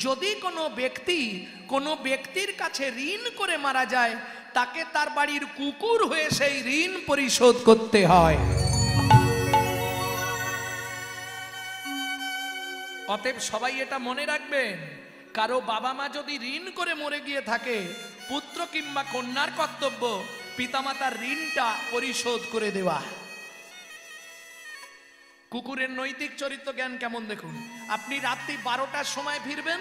যদি কোনো ব্যক্তির কাছে ঋণ করে মারা যায়, তাকে তার বাড়ির কুকুর হয়ে সেই ঋণ পরিশোধ করতে হয়। অতএব সবাই এটা মনে রাখবেন, কারো বাবা মা যদি ঋণ করে মরে গিয়ে থাকে, পুত্র কিংবা কন্যার কর্তব্য পিতামাতার ঋণটা পরিশোধ করে দেওয়া। কুকুরের নৈতিক চরিত্র জ্ঞান কেমন দেখুন। আপনি রাত্রি 12টার সময় ফিরবেন,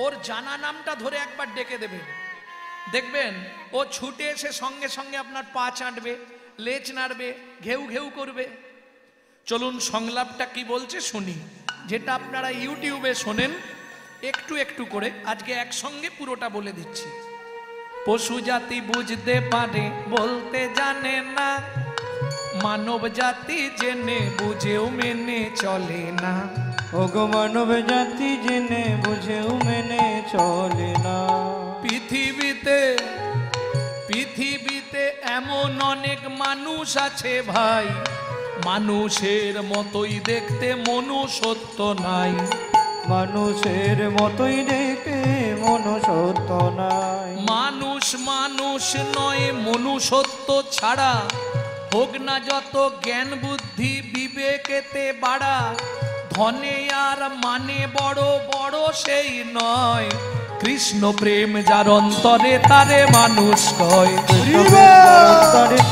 ওর জানা নামটা ধরে একবার ডেকে দেবেন, দেখবেন ও ছুটে এসে সঙ্গে সঙ্গে আপনার পা চাটবে, লেজ নাড়বে, ঘেউ ঘেউ করবে। চলুন সংলাপটা কি বলছে শুনি, যেটা আপনারা ইউটিউবে শোনেন একটু একটু করে, আজকে একসঙ্গে পুরোটা বলে দিচ্ছি। পশু জাতি বুঝতে পারে বলতে জানে না, মানব জাতি জেনে বুঝেও মেনে চলে না। ওগো মানব জাতি জেনে বুঝেও মেনে চলে না। পৃথিবীতে এমন অনেক মানুষ আছে ভাই, মানুষের মতোই দেখতে মনুষ্যত্ব নাই। মানুষের মতোই দেখতে মনুষ্যত্ব নাই। মানুষ নয়, মনুষ্যত্ব ছাড়া হোক না যত জ্ঞান বুদ্ধি বিবেকেতে বাড়া। ধনে আর মানে বড় বড় সেই নয়, কৃষ্ণ প্রেম যার অন্তরে তারে মানুষ কয়।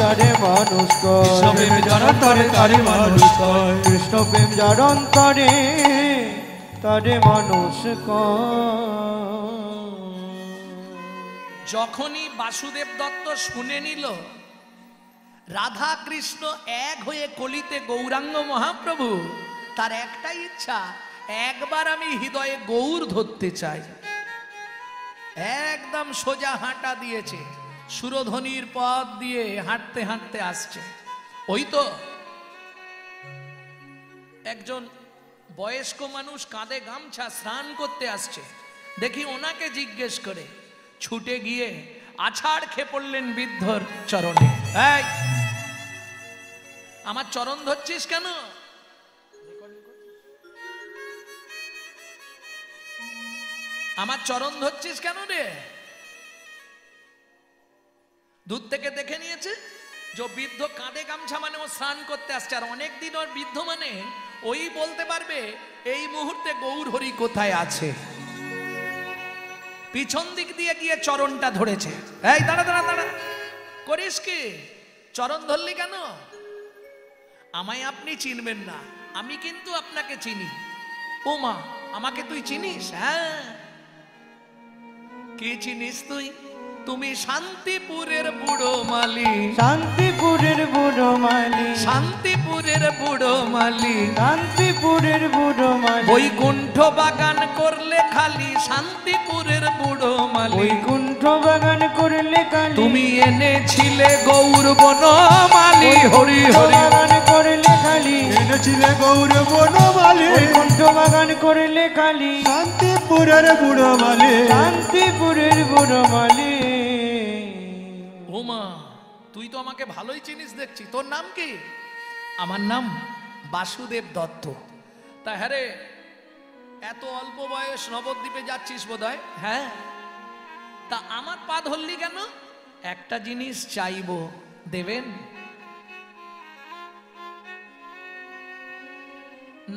তারে মানুষ কয়, কৃষ্ণ প্রেম যার অন্তরে তারে মানুষ কয়। কৃষ্ণ প্রেম যার অন্তরে তারে মানুষ কয়। যখনই বাসুদেব দত্ত শুনে নিল রাধা কৃষ্ণ এক হয়ে কলিতে গৌরাঙ্গ মহাপ্রভু, তার একটাই ইচ্ছা, একবার আমি হৃদয়ে গৌর ধরতে চাই। একদম সোজা হাঁটা দিয়েছে, সুরধ্বনির পথ দিয়ে হাঁটতে হাঁটতে আসছে। ওই তো একজন বয়স্ক মানুষ কাঁধে গামছা স্নান করতে আসছে, দেখি ওনাকে জিজ্ঞেস করে ছুটে গিয়ে আছাড় খেয়ে পড়লেন বৃদ্ধর চরণে। এই, আমার চরণ ধরছিস কেন? আমার চরণ ধরছিস কেন রে? দূর থেকে দেখে নিয়েছে যে বৃদ্ধ কাঁধে গামছা মানে ও স্নান করতে আসছে। আর অনেকদিন ওর বৃদ্ধ মানে ওই বলতে পারবে এই মুহূর্তে গৌর হরি কোথায় আছে। পিছন দিক দিয়ে গিয়ে চরণটা ধরেছে। এই দাঁড়া দাঁড়া দাঁড়া, করিস কি? চরণ ধরলি কেন? আমায় আপনি চিনবেন না, আমি কিন্তু আপনাকে চিনি। ও মা, আমাকে তুই চিনিস? হ্যাঁ। কি চিনিস তুই? তুমি শান্তিপুরের বুড়ো মালি। শান্তিপুরের বুড়ো মালি, শান্তিপুরের বুড়ো মালি, শান্তিপুরের বুড়ো মালি। বৈকুণ্ঠ বাগান করলে খালি শান্তিপুরের বুড়ো মালি। বৈকুণ্ঠ বাগান করলে খালি তুমি এনেছিলে গৌর বনমালি। হরি হরি বাগান করলে খালি এনেছিলে গৌর বনমালী। বৈকুণ্ঠ বাগান করলে খালি শান্তিপুরের বুড়ো মালী। শান্তিপুরের বুড়ো মালি। ওমা, তুই তো আমাকে ভালোই চিনিস দেখছি। তোর নাম কি? আমার নাম বাসুদেব দত্ত। তা হ্যাঁ রে, এত অল্প বয়স নবদ্বীপে যাচ্ছিস বোধহয়? হ্যাঁ। তা আমার পা ধরলি কেন? একটা জিনিস চাইবো, দেবেন?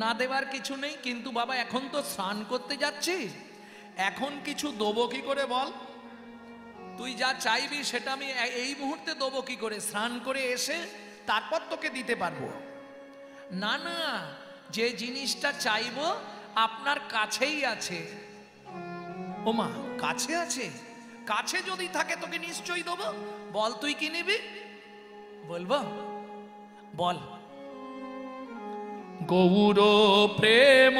না দেবার কিছু নেই, কিন্তু বাবা এখন তো স্নান করতে যাচ্ছি, এখন কিছু দেবো কি করে বল? তুই যা চাইবি সেটা আমি এই মুহূর্তে দেবো কি করে? স্নান করে এসে তারপর তোকে দিতে পারবো না। না, যে জিনিসটা চাইবো আপনার কাছেই আছে। ওমা, কাছে আছে? কাছে যদি থাকে তোকে নিশ্চয়ই দেবো। বল তুই কি নিবি? বলবো? বল। গৌর প্রেম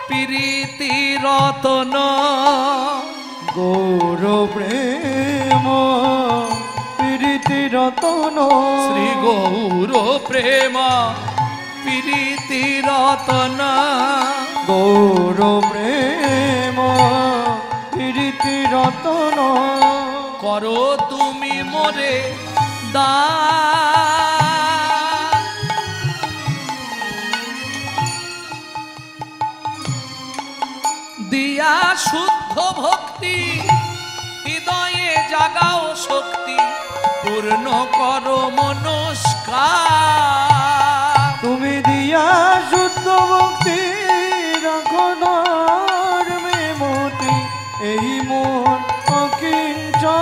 প্রীতি রতন। গৌর প্রেম প্রীতি রতন। শ্রী গৌর প্রেম প্রীতি রতন। গৌর প্রেম প্রীতি রতন। করো তুমি মোরে দান। দিয়া শুদ্ধ ভক্তি হৃদয়ে জাগাও শক্তি পূর্ণ করো মনস্কার। তুমি দিয়া শুদ্ধ ভক্তি রাখো ধর্মে মতি এই মন অকিঞ্চন।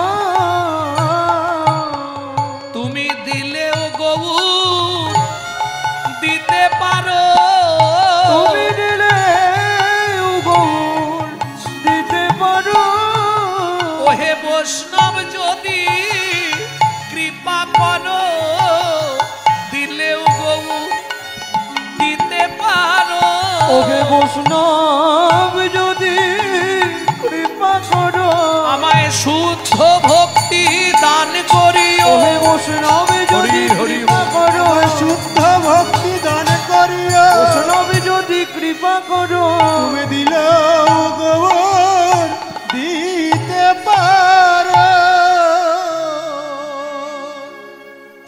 তুমি দিলেও গৌর দিতে পারো, তুমি দিলে গৌর দিতে পারো। ওহে বৈষ্ণব যদি কৃপা করো দিলেও গৌর দিতে পারো। ওহে বৈষ্ণব যদি কৃপা করো আমায় শুদ্ধ ভক্তি দান করিও। ওহে বৈষ্ণব যদি কৃপা করো শুদ্ধ ভক্তি দান করিও। বৈষ্ণব যদি কৃপা করো তুমি দিলেও গৌর দিতে পারো।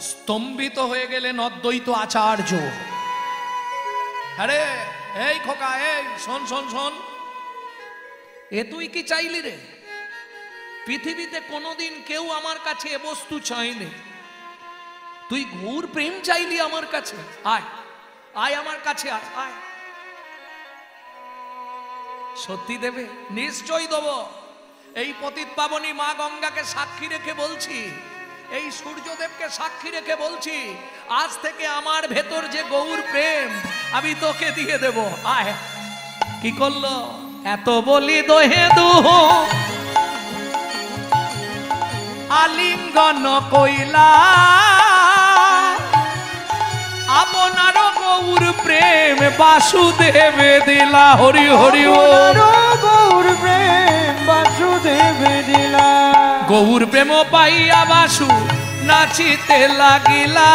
স্তম্ভিত হয়ে গেলেন অদ্বৈত আচার্য। আরে এই খোকা, এই শোন শোন শোন, এ তুই কি চাইলি রে? পৃথিবীতে কোনোদিন কেউ আমার কাছে এ বস্তু চাইনি, তুই গৌর প্রেম চাইলি আমার কাছে? আয় আয় আমার কাছে আয় আয়। সত্যি দেবে? নিশ্চয়ই দেব। এই পতিত পাবনী মা গঙ্গাকে সাক্ষী রেখে বলছি, এই সূর্যদেবকে সাক্ষী রেখে বলছি, আজ থেকে আমার ভেতর যে গৌর প্রেম আমি তোকে দিয়ে দেব। আয়। কি করলো? এত বলি দোহে দুহ আলিঙ্গন কইলা আপনার গৌর প্রেম বাসুদেবে দিলা। হরি হরি আপনার গৌর প্রেম বাসুদেবে দিলা। গৌর প্রেম পাইয়া বাসু নাচিতে লাগিলা।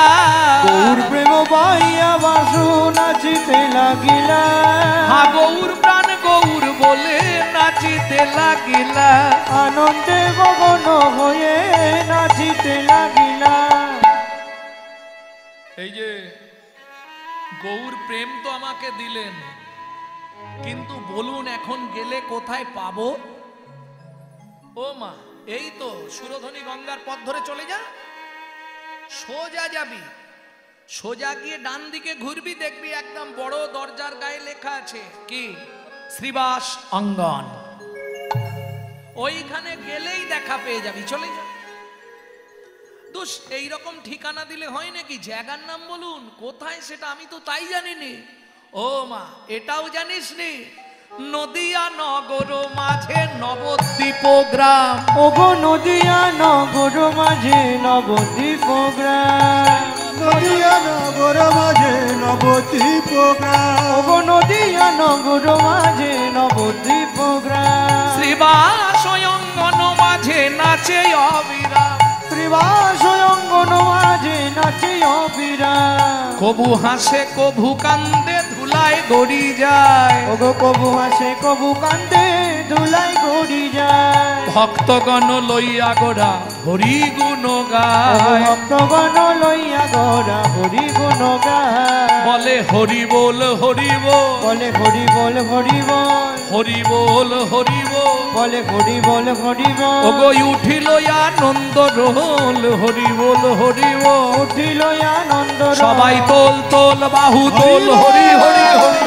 গৌর প্রেম পাইয়া বাসু নাচিতে লাগিলা। হা গৌর প্রাণ গৌর বলে নাচিতে লাগিলা। আনন্দে মগ্ন হয়ে নাচিতে লাগিলা। এই যে গৌর প্রেম তো আমাকে দিলেন, কিন্তু বলুন এখন গেলে কোথায় পাবো? ও মা, এই তো সুরধনী গঙ্গার পথ ধরে চলে যা, সোজা যাবি, সোজা গিয়ে ডান দিকে ঘুরবি, দেখবি একদম বড় দরজার গায়ে লেখা আছে কি? শ্রীবাস অঙ্গন। ওইখানে গেলেই দেখা পেয়ে যাবি, চলে যা। দোষ এইরকম ঠিকানা দিলে হয় নাকি? জায়গার নাম বলুন, কোথায় সেটা আমি তো তাই জানিনি। ও মা, এটাও জানিস নি? নদিয়া নগর মাঝে নবদ্বীপ গ্রাম। ওগো নদিয়া নগর মাঝে নবদ্বীপ গ্রাম। নদিয়া নগর মাঝে নবদ্বীপ গ্রাম। ওগো নদিয়া নগর মাঝে নবদ্বীপ গ্রাম। শ্রীবাস অঙ্গন মাঝে নাচে অবিরাম। শ্রীবাস অঙ্গন মাঝে নাচে অবিরাম। কবু হাসে কবু কান্দে ধুলায় গড়ি যায়। ওগো কবু হাসে কবু কান্দে ধুলাই গড়ি যায়। ভক্তগণ লইয়া গোড়া হরি গুণ ওগো গায়। ভক্তগণ লইয়া গড়া হরি গুণ গায়। বলে হরি বল হরি বল, বলে হরি বল হরি বল। হরি বল হরি বল। বলে হরি বল হরি বল। ওগো উঠিল আনন্দ রোল, হরি বল হরি বল। উঠিল আনন্দ রোল। সবাই তোল তোল বাহু তোল, হরি হরি হরি।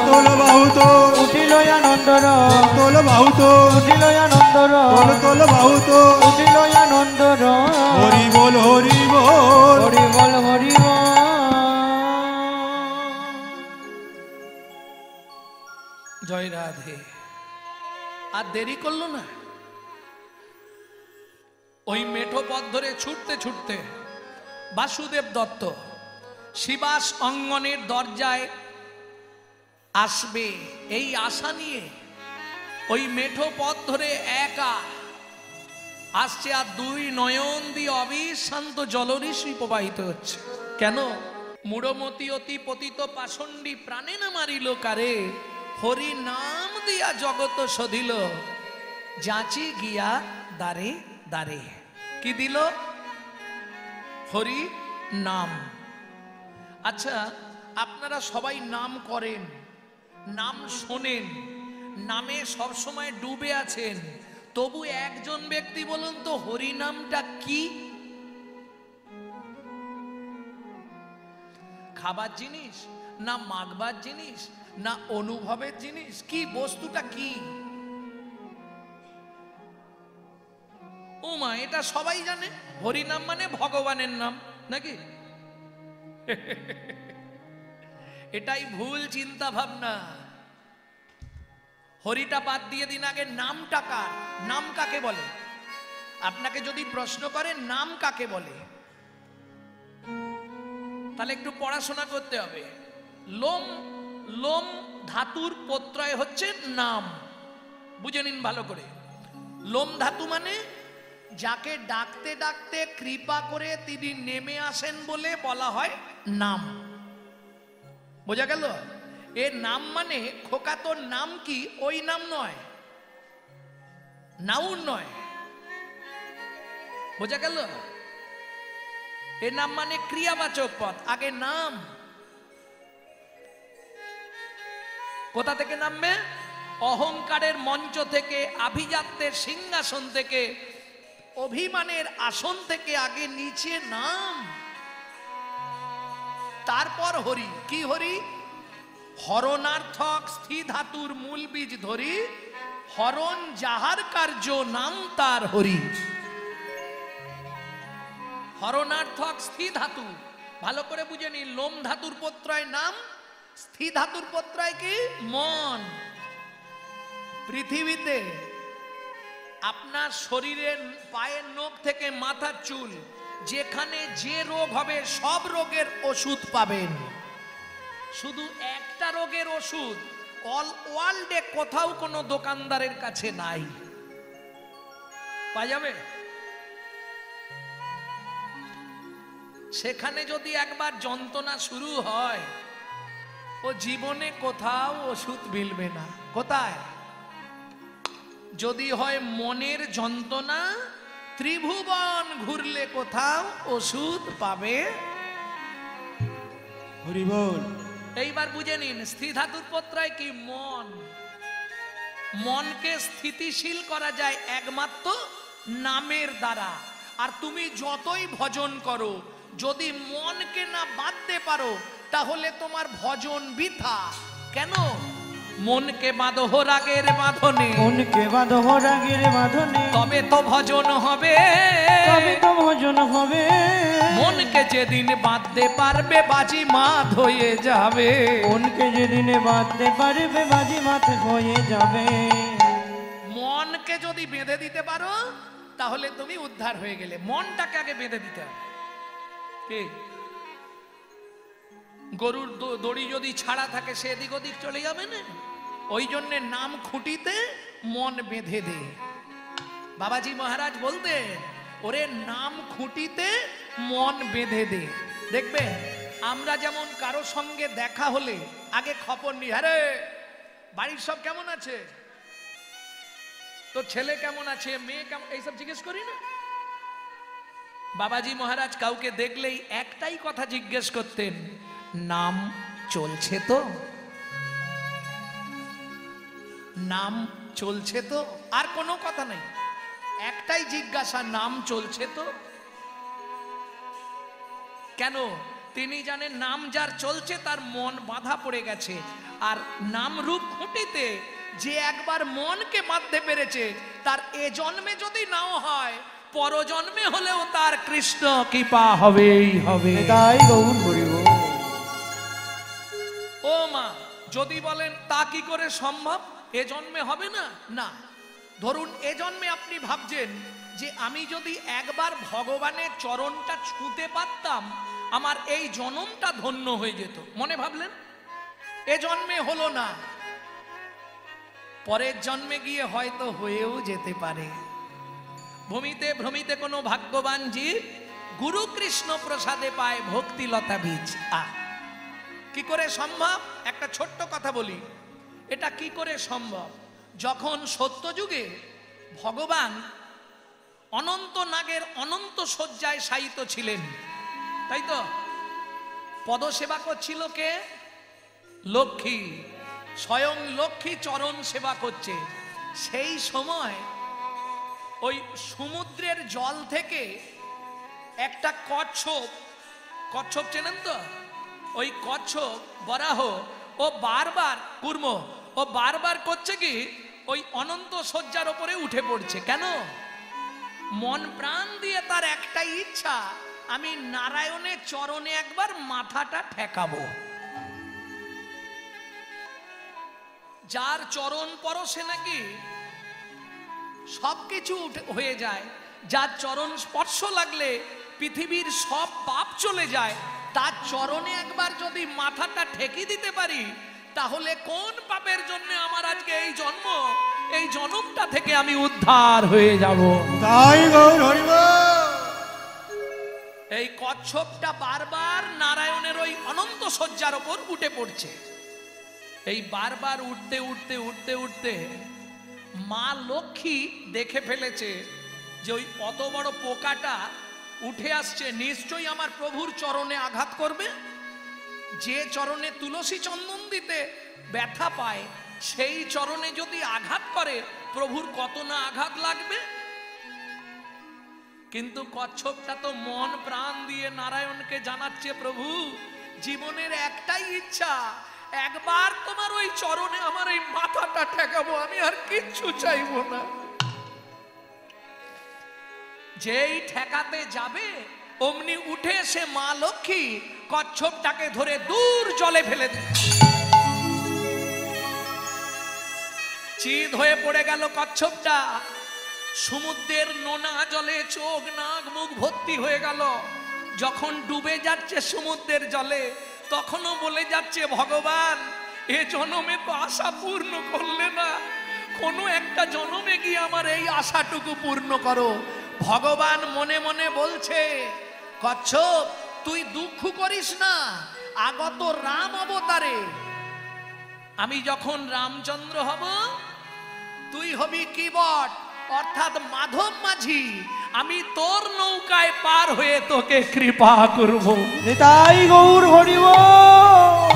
তোল বাহু তোল, উঠিল আনন্দ রোল। তোল বাহু তোল, উঠিল আনন্দ রোল। তোল তোল বাহু তোল। উঠিল আনন্দ রোল। হরি বল হরি বল। হরি বল হরি বল। জয় রাধে। আর দেরি করলো না, ওই মেঠো পথ ধরে ছুটতে ছুটতে বাসুদেব দত্ত শিবাস অঙ্গনের দরজায় আসবে এই আশা নিয়ে ওই মেঠো পথ ধরে একা আসছে, আর দুই নয়ন দিয়ে অবিশ্রান্ত জলরিষি প্রবাহিত হচ্ছে। কেন? মূঢ়মতি অতি পতিত পাষণ্ডী প্রাণে না মারিল কারে, হরি নাম দিয়া জগত সধিল, যাচি গিয়া দারে দারে। কি দিল? হরি নাম। আচ্ছা, আপনারা সবাই নাম করেন, নাম শোনেন, নামে সবসময় ডুবে আছেন, তবু একজন ব্যক্তি বলুন তো হরি নামটা কি? খাবার জিনিস না মাগবার জিনিস না অনুভবের জিনিস? কি বস্তুটা কি? ও মা, এটা সবাই জানে হরি নাম মানে ভগবানের নাম নাকি? এটাই ভুল চিন্তা ভাবনা। হরিটা বাদ দিয়ে দিন, আগে নামটা কার? নাম কাকে বলে? আপনাকে যদি প্রশ্ন করে নাম কাকে বলে, তাহলে একটু পড়াশোনা করতে হবে। লোম, লোম ধাতুর প্রত্যয় হচ্ছে নাম, বুঝে নিন ভালো করে। লোম ধাতু মানে যাকে ডাকতে ডাকতে কৃপা করে তিনি নেমে আসেন বলে বলা হয় নাম। বোঝা গেল? এ নাম মানে খোকা তোর নাম কি, ওই নাম নয়, নাউন নয়। বোঝা গেল? এ নাম মানে ক্রিয়াবাচক পদ, আগে নাম। কোথা থেকে নামবে? অহংকারের মঞ্চ থেকে, আভিজাত্যের সিংহাসন থেকে, অভিমানের আসন থেকে আগে নিচে নাম, তারপর হরি। কি হরি? হরণার্থক স্থি ধাতুর মূল বীজ ধরি, হরণ যাহার কার্য নাম তার হরি। হরণার্থক স্থি ধাতু ভালো করে বুঝে নিন। লোম ধাতুর প্রত্যয় নাম, স্থি ধাতুর প্রত্যয় কি? মন। পৃথিবীতে আপনার শরীরের পায়ের নখ থেকে মাথার চুল, যেখানে যে রোগ হবে সব রোগের ওষুধ পাবেন। শুধু একটা রোগের ওষুধ অল ওয়ার্ল্ডে কোথাও কোনো দোকানদারের কাছে নাই, পাওয়া যাবে? সেখানে যদি একবার যন্ত্রণা শুরু হয়, ও জীবনে কোথাও ওষুধ মিলবে না। কোথায়? যদি হয় মনের যন্ত্রণা, ত্রিভুবন ঘুরলে কোথাও ওষুধ পাবে। হরি বল। এইবার বুঝে নিন, স্থি ধাতুর প্রত্যয় কি? মন। মনকে স্থিতিশীল করা যায় একমাত্র নামের দ্বারা। আর তুমি যতই ভজন করো, যদি মনকে না বাঁধতে পারো, তাহলে তোমার ভজন বৃথা। কেন? মনকে বাঁধো রাগের বাঁধনে, মনকে বাঁধো রাগের বাঁধনে, তবে তো ভজন হবে, তবে তো ভজন হবে। মনকে যেদিন বাঁধতে পারবে বাজি মাত হয়ে যাবে। মনকে যেদিনে বাঁধতে পারবে বাজি মাত হয়ে যাবে। মনকে যদি বেঁধে দিতে পারো, তাহলে তুমি উদ্ধার হয়ে গেলে। মনটাকে আগে বেঁধে দিতে হবে। কি? গরুর দড়ি যদি ছাড়া থাকে, সে এদিক ওদিক চলে যাবে না। ওই জন্যে নাম খুঁটিতে মন বেঁধে দে। বাবাজি মহারাজ বলতেন, ওরে নাম খুঁটিতে মন বেঁধে দে। দেখবে আমরা যেমন কারো সঙ্গে দেখা হলে আগে খবর নি, আরে বাড়ির সব কেমন আছে, তোর ছেলে কেমন আছে, মেয়ে কেমন, এইসব জিজ্ঞেস করি না। বাবাজি মহারাজ কাউকে দেখলেই একটাই কথা জিজ্ঞেস করতেন, নাম চলছে তো? নাম চলছে তো? আর কোনো কথা নেই, একটাই জিজ্ঞাসা, নাম চলছে তো? কেন? তিনি জানেন নাম যার চলছে তার মন বাঁধা পড়ে গেছে। আর নাম রূপ খুঁটিতে যে একবার মনকে বাঁধতে পেরেছে, তার এ জন্মে যদি নাও হয়, পরজন্মে হলেও তার কৃষ্ণ কৃপা হবেই হবে। তাই গৌর হরি বল। ও মা, যদি বলেন তা কি করে সম্ভব, এ জন্মে হবে না? না। ধরুন এ জন্মে আপনি ভাবছেন যে আমি যদি একবার ভগবানের চরণটা ছুঁতে পারতাম, আমার এই জন্মটা ধন্য হয়ে যেত, মনে ভাবলেন। এ জন্মে হলো না, পরের জন্মে গিয়ে হয়তো হয়েও যেতে পারে। ভূমিতে ভ্রমিতে কোনো ভাগ্যবান জীব গুরু কৃষ্ণ প্রসাদে পায় ভক্তিলতা বীজ। কি করে সম্ভব? একটা ছোট্ট কথা বলি, এটা কি করে সম্ভব? যখন সত্যযুগে ভগবান অনন্ত নাগের অনন্ত শয্যায় শায়িত ছিলেন, তাই তো? পদসেবা করছিল কে? লক্ষ্মী। স্বয়ং লক্ষ্মী চরণ সেবা করছে। সেই সময় ওই সমুদ্রের জল থেকে একটা কচ্ছপ, কচ্ছপ চেনেন তো? ওই কচ্ছপ বরাহ ও বারবার কুর্ম ও বারবার করছে কি ওই অনন্ত শয্যার উপরে উঠে পড়ছে। কেন? মন প্রাণ দিয়ে তার একটাই ইচ্ছা, আমি নারায়ণের চরণে একবার মাথাটা ঠেকাবো। যার চরণ পরশে নাকি সবকিছু হয়ে যায়, যার চরণ স্পর্শ লাগলে পৃথিবীর সব পাপ চলে যায়, তার চরণে একবার যদি মাথাটা ঠেকি দিতে পারি, তাহলে কোন পাপের জন্য আমার আজকে এই জন্ম, এই জনমটা থেকে আমি উদ্ধার হয়ে যাব। তাই গৌর হরি বল। এই কচ্ছপটা বারবার নারায়ণের ওই অনন্ত শয্যার ওপর উঠে পড়ছে। এই বারবার উঠতে উঠতে উঠতে উঠতে মা লক্ষ্মী দেখে ফেলেছে যে ওই অত বড় পোকাটা উঠে আসছে, নিশ্চয়ই আমার প্রভুর চরণে আঘাত করবে। যে চরণে তুলসী চন্দন দিতে ব্যথা পায়, সেই চরণে যদি আঘাত করে প্রভুর কত না আঘাত লাগবে। কিন্তু কচ্ছপটা তো মন প্রাণ দিয়ে নারায়ণকে জানাচ্ছে, প্রভু জীবনের একটাই ইচ্ছা, একবার তোমার ওই চরণে আমার এই মাথাটা ঠেকাবো, আমি আর কিচ্ছু চাইবো না। যেই ঠেকাতে যাবে অমনি উঠে এসে মা লক্ষ্মী কচ্ছপটাকে ধরে দূর জলে ফেলে দেয়। চিত হয়ে পড়ে গেল কচ্ছপটা। সমুদ্রের নোনা জলে চোখ নাক মুখ ভর্তি হয়ে গেল। যখন ডুবে যাচ্ছে সমুদ্রের জলে, তখনও বলে যাচ্ছে, ভগবান এ জনমে তো আশা পূর্ণ করলে না, কোনো একটা জনমে গিয়ে আমার এই আশাটুকু পূর্ণ করো। ভগবান মনে মনে বলছে, কচ্ছপ তুই দুঃখ করিস না, আগত রাম অবতারে আমি যখন রামচন্দ্র হব, তুই হবি কিবট অর্থাৎ মাধব মাঝি, আমি তোর নৌকায় পার হয়ে তোকে কৃপা করব। তাই গৌর হরি বল।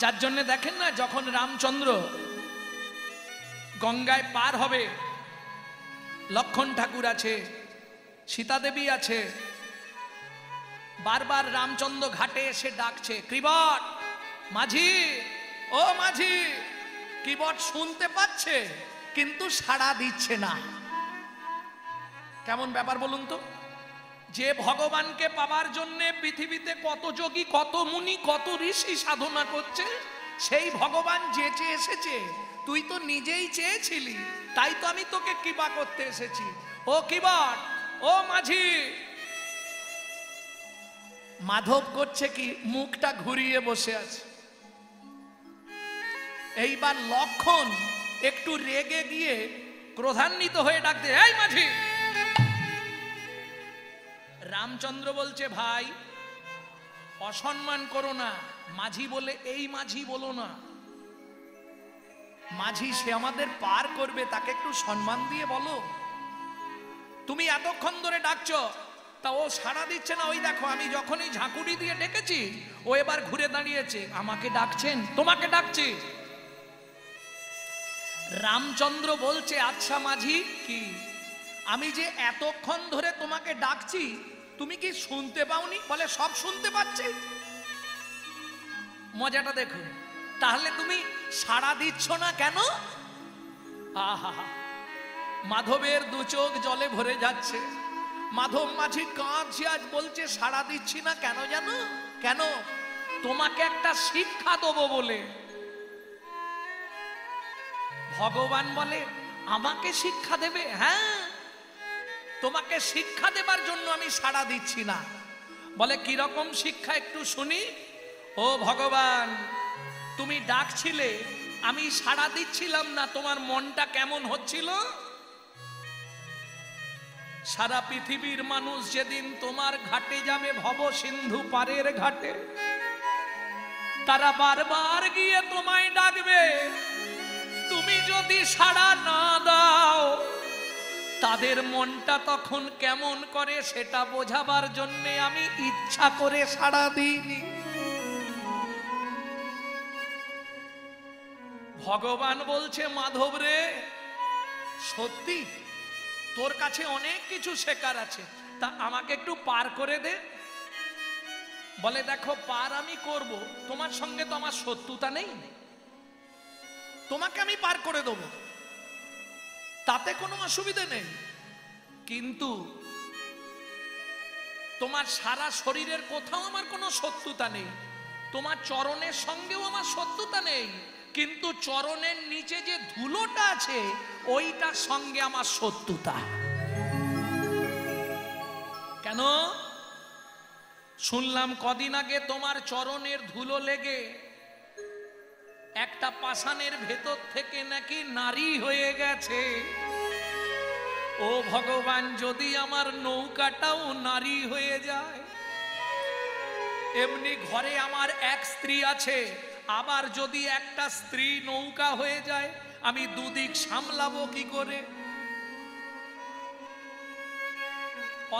যার জন্য দেখেন না, যখন রামচন্দ্র গঙ্গায় পার হবে, লক্ষণ ঠাকুর আছে, সীতা দেবী আছে, বারবার রামচন্দ্র ঘাটে এসে ডাকছে, কৃবট মাঝি, ও মাঝি। কৃবট শুনতে পাচ্ছে কিন্তু সাড়া দিচ্ছে না। কেমন ব্যাপার বলুন তো? যে ভগবানকে পাবার জন্য পৃথিবীতে কত যোগী, কত মুনি, কত ঋষি সাধনা করছে, সেই ভগবান যেচে এসেছে, তুই তো নিজেই চেয়েছিলি, তাই তো আমি তোকে কৃপা করতে এসেছি। ও কৃবট, ও মাঝি। মাধব করছে কি, মুখটা ঘুরিয়ে বসে আছে। এইবার লক্ষণ একটু রেগে গিয়ে ক্রোধান্বিত হয়ে ডাকতে, এই মাঝি। রামচন্দ্র বলছে, ভাই অসম্মান করো না, মাঝি বলে এই মাঝি বলো না। মাঝি সে আমাদের পার করবে, তাকে একটু সম্মান দিয়ে বলো। তুমি এতক্ষণ ধরে ডাকছো, তা ও সাড়া দিচ্ছে না। ওই দেখো, আমি যখনই ঝাঁকুনি দিয়ে ডেকেছি, ও এবার ঘুরে দাঁড়িয়েছে। আমাকে ডাকছেন? তোমাকে ডাকছি। রামচন্দ্র বলছে, আচ্ছা মাঝি, কি আমি যে এতক্ষণ ধরে তোমাকে ডাকছি, তুমি কি শুনতে পাওনি? বলে, সব শুনতে পাচ্ছি। মজাটা দেখুন। তাহলে তুমি সাড়া দিচ্ছ না কেন? আহা, মাধবের দু চোখ জলে ভরে যাচ্ছে। মাধব মাঝি কাঁদছে, আজ বলছে সাড়া দিচ্ছি না কেন জানো? কেন? তোমাকে একটা শিক্ষা দেবো বলে। ভগবান বলে, আমাকে শিক্ষা দেবে? হ্যাঁ, তোমাকে শিক্ষা দেবার জন্য আমি সাড়া দিচ্ছি না। বলে, কিরকম শিক্ষা একটু শুনি। ও ভগবান, তুমি ডাকছিলে, আমি সাড়া দিচ্ছিলাম না, তোমার মনটা কেমন হচ্ছিল? সারা পৃথিবীর মানুষ যেদিন তোমার ঘাটে যাবে, ভব সিন্ধু পারের ঘাটে, তারা বারবার গিয়ে তোমায় ডাকবে। তুমি যদি সাড়া না দাও, তাদের মনটা তখন কেমন করে সেটা বোঝাবার জন্যে আমি ইচ্ছা করে সাড়া দিইনি। ভগবান বলছে, মাধব রে, সত্যি তোর কাছে অনেক কিছু শেখার আছে, তা আমাকে একটু পার করে দে। বলে, দেখো পার আমি করব, তোমার সঙ্গে তো আমার শত্রুতা নেই, তোমাকে আমি পার করে দেব, তাতে কোনো অসুবিধা নেই, কিন্তু তোমার সারা শরীরের কোথাও আমার কোনো শত্রুতা নেই, তোমার চরণের সঙ্গেও আমার শত্রুতা নেই, কিন্তু চরণের নিচে যে ধুলোটা আছে ওইটার সঙ্গে আমার শত্রুতা। কেন? শুনলাম কদিন আগে তোমার চরণের ধুলো লেগে একটা পাষাণের ভেতর থেকে নাকি নারী হয়ে গেছে। ও ভগবান, যদি আমার নৌকাটাও নারী হয়ে যায়, এমনি ঘরে আমার এক স্ত্রী আছে, আবার যদি একটা স্ত্রী নৌকা হয়ে যায়, আমি দুদিক সামলাবো কি করে?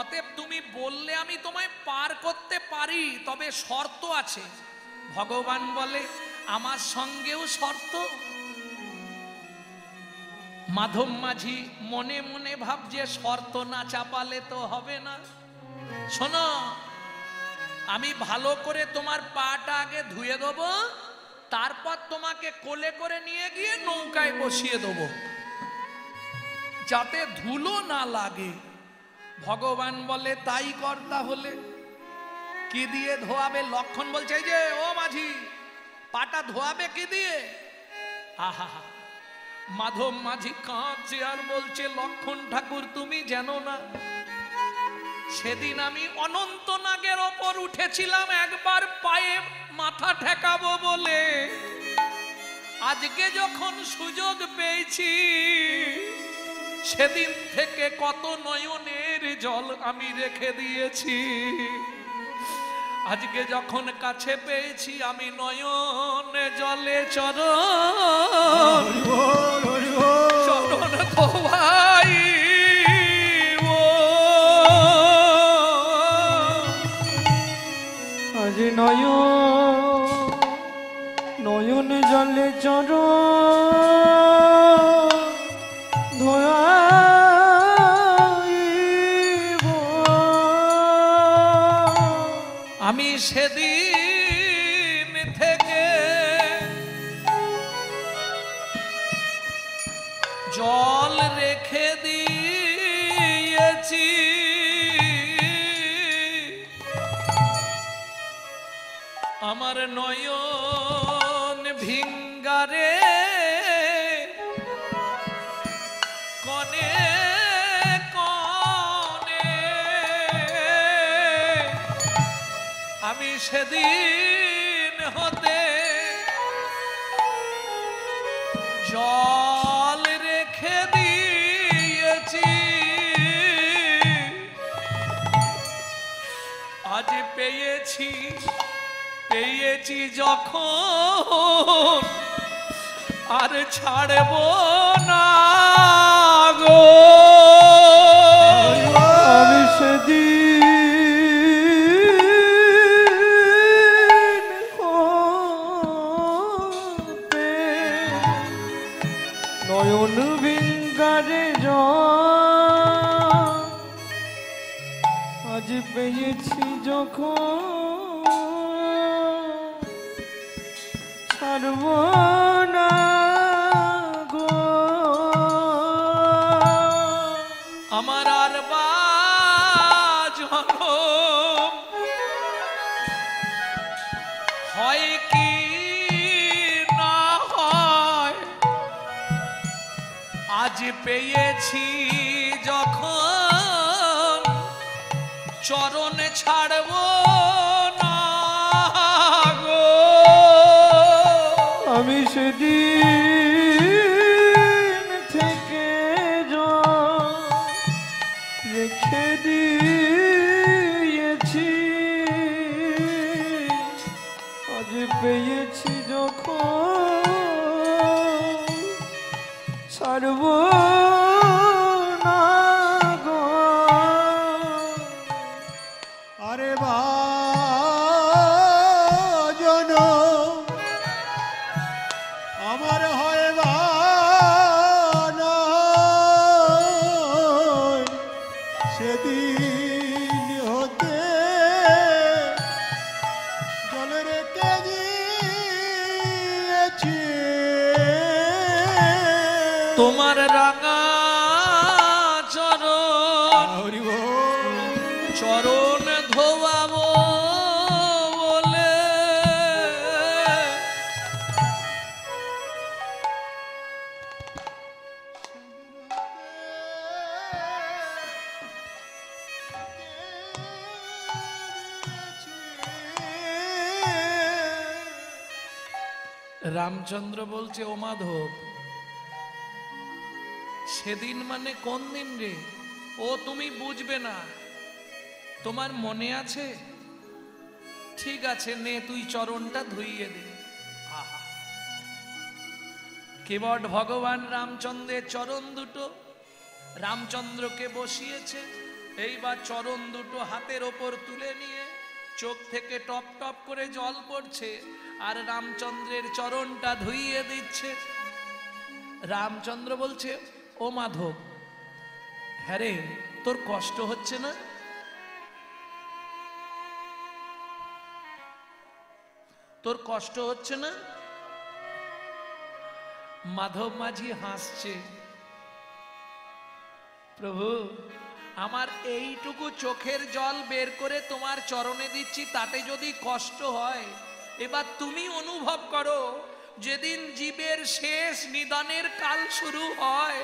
অতএব তুমি বললে আমি তোমায় পার করতে পারি, তবে শর্ত আছে। ভগবান বলে, আমার সঙ্গেও শর্ত। মাধব মাঝি মনে মনে ভাবছে, শর্ত না চাপালে তো হবে না। শোনো, আমি ভালো করে তোমার পাটা আগে ধুয়ে দেবো, তারপর তোমাকে কোলে করে নিয়ে গিয়ে নৌকায় বসিয়ে দেবো, যাতে ধুলো না লাগে। ভগবান বলে, তাই কর তাহলে। কি দিয়ে ধোয়াবে? লক্ষণ বলছে, এই যে ও মাঝি, পাটা ধোয়াবে কি দিয়ে? আহা, মাধব মাঝি কাঁদছে আর বলছে, লক্ষণ ঠাকুর তুমি জানো না, সেদিন আমি অনন্তনাগের ওপর উঠেছিলাম একবার পায়ে মাথা ঠেকাবো বলে, আজকে যখন সুযোগ পেয়েছি, সেদিন থেকে কত নয়নের জল আমি রেখে দিয়েছি। আজকে যখন কাছে পেয়েছি, আমি নয়ন জলে চরণ চরণ ধোয়াই। আজ নয়ন জলে চর আমি সেদিন থেকে জল রেখে দিয়েছি, আমার নয়ন ভিঙ্গারে কনে কনে। আমি সেদিন হতে জল রেখে দিয়েছি, আজ পেয়েছি যখন আর ছাড়ব না গো। আমি সেদিন হতে নয়ন ভিঙ্গারে আজ পেয়েছি যখন ছাড়ব না গো। আমার আর জনম হয় কি না হয়, আজ পেয়েছি যখন চরণ ছাড়ব না গো। আমি সেদিন থেকে রেখে দিয়েছি, আজ পেয়েছি যখন ছাড়ব না তোমার রাঙা চরণ হরি বল। চরণ ধোয়াবো বলে রামচন্দ্র বলছে, ও মাধব, সেদিন মানে কোন দিন রে? ও তুমি বুঝবে না, তোমার মনে আছে? ঠিক আছে, নে তুই চরণটা ধুইয়ে দে। আহা, কেবট ভগবান রামচন্দ্রের চরণ দুটো রামচন্দ্রকে বসিয়েছে। এইবার চরণ দুটো হাতের ওপর তুলে নিয়ে চোখ থেকে টপ টপ করে জল পড়ছে, আর রামচন্দ্রের চরণটা ধুইয়ে দিচ্ছে। রামচন্দ্র বলছে, ও মাধব, হ্যাঁ রে, তোর কষ্ট হচ্ছে না? তোর কষ্ট হচ্ছে না? মাধব মাঝি হাসছে, প্রভু, আমার এইটুকু চোখের জল বের করে তোমার চরণে দিচ্ছি, তাতে যদি কষ্ট হয়, এবার তুমি অনুভব করো, যেদিন জীবের শেষ নিদানের কাল শুরু হয়,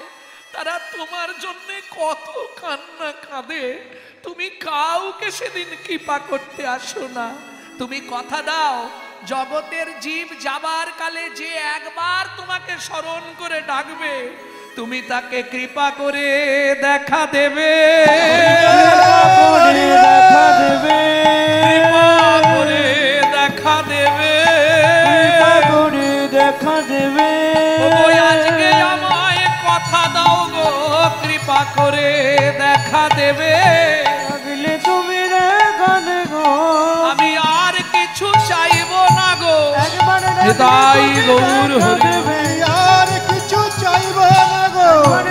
তারা তোমার জন্য কত কান্না কাঁদে, তুমি কাউকে সেদিন কৃপা করতে আসো না। তুমি কথা দাও, জগতের জীব যাবার কালে যে একবার তোমাকে স্মরণ করে ডাকবে, তুমি তাকে কৃপা করে দেখা দেবে, দেখা দেবে, কৃপা করে দেখা দেবে, করে দেখা দেবে। ওই আজকে আমায় কথা দাও গো, কৃপা করে দেখা দেবে। আগলে তুমি দেখা দেবো, আমি আর কিছু চাইবো না গো, একবার তাই গৌর হরি। আমি আর কিছু চাইব না গো,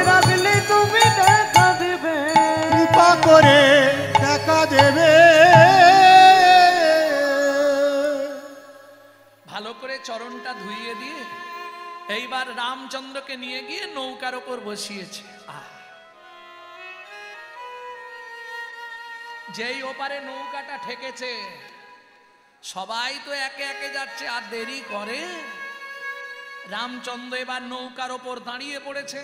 রাখলে তুমি দেখা দেবে, কৃপা করে দেখা দেবে। ভালো করে চরণটা ধুইয়ে দিয়ে এইবার রামচন্দ্রকে নিয়ে গিয়ে নৌকার ওপর বসিয়েছে। যেই ওপারে নৌকাটা ঠেকেছে, সবাই তো একে একে যাচ্ছে, আর দেরি করে। রামচন্দ্র এবার নৌকার ওপর দাঁড়িয়ে পড়েছে,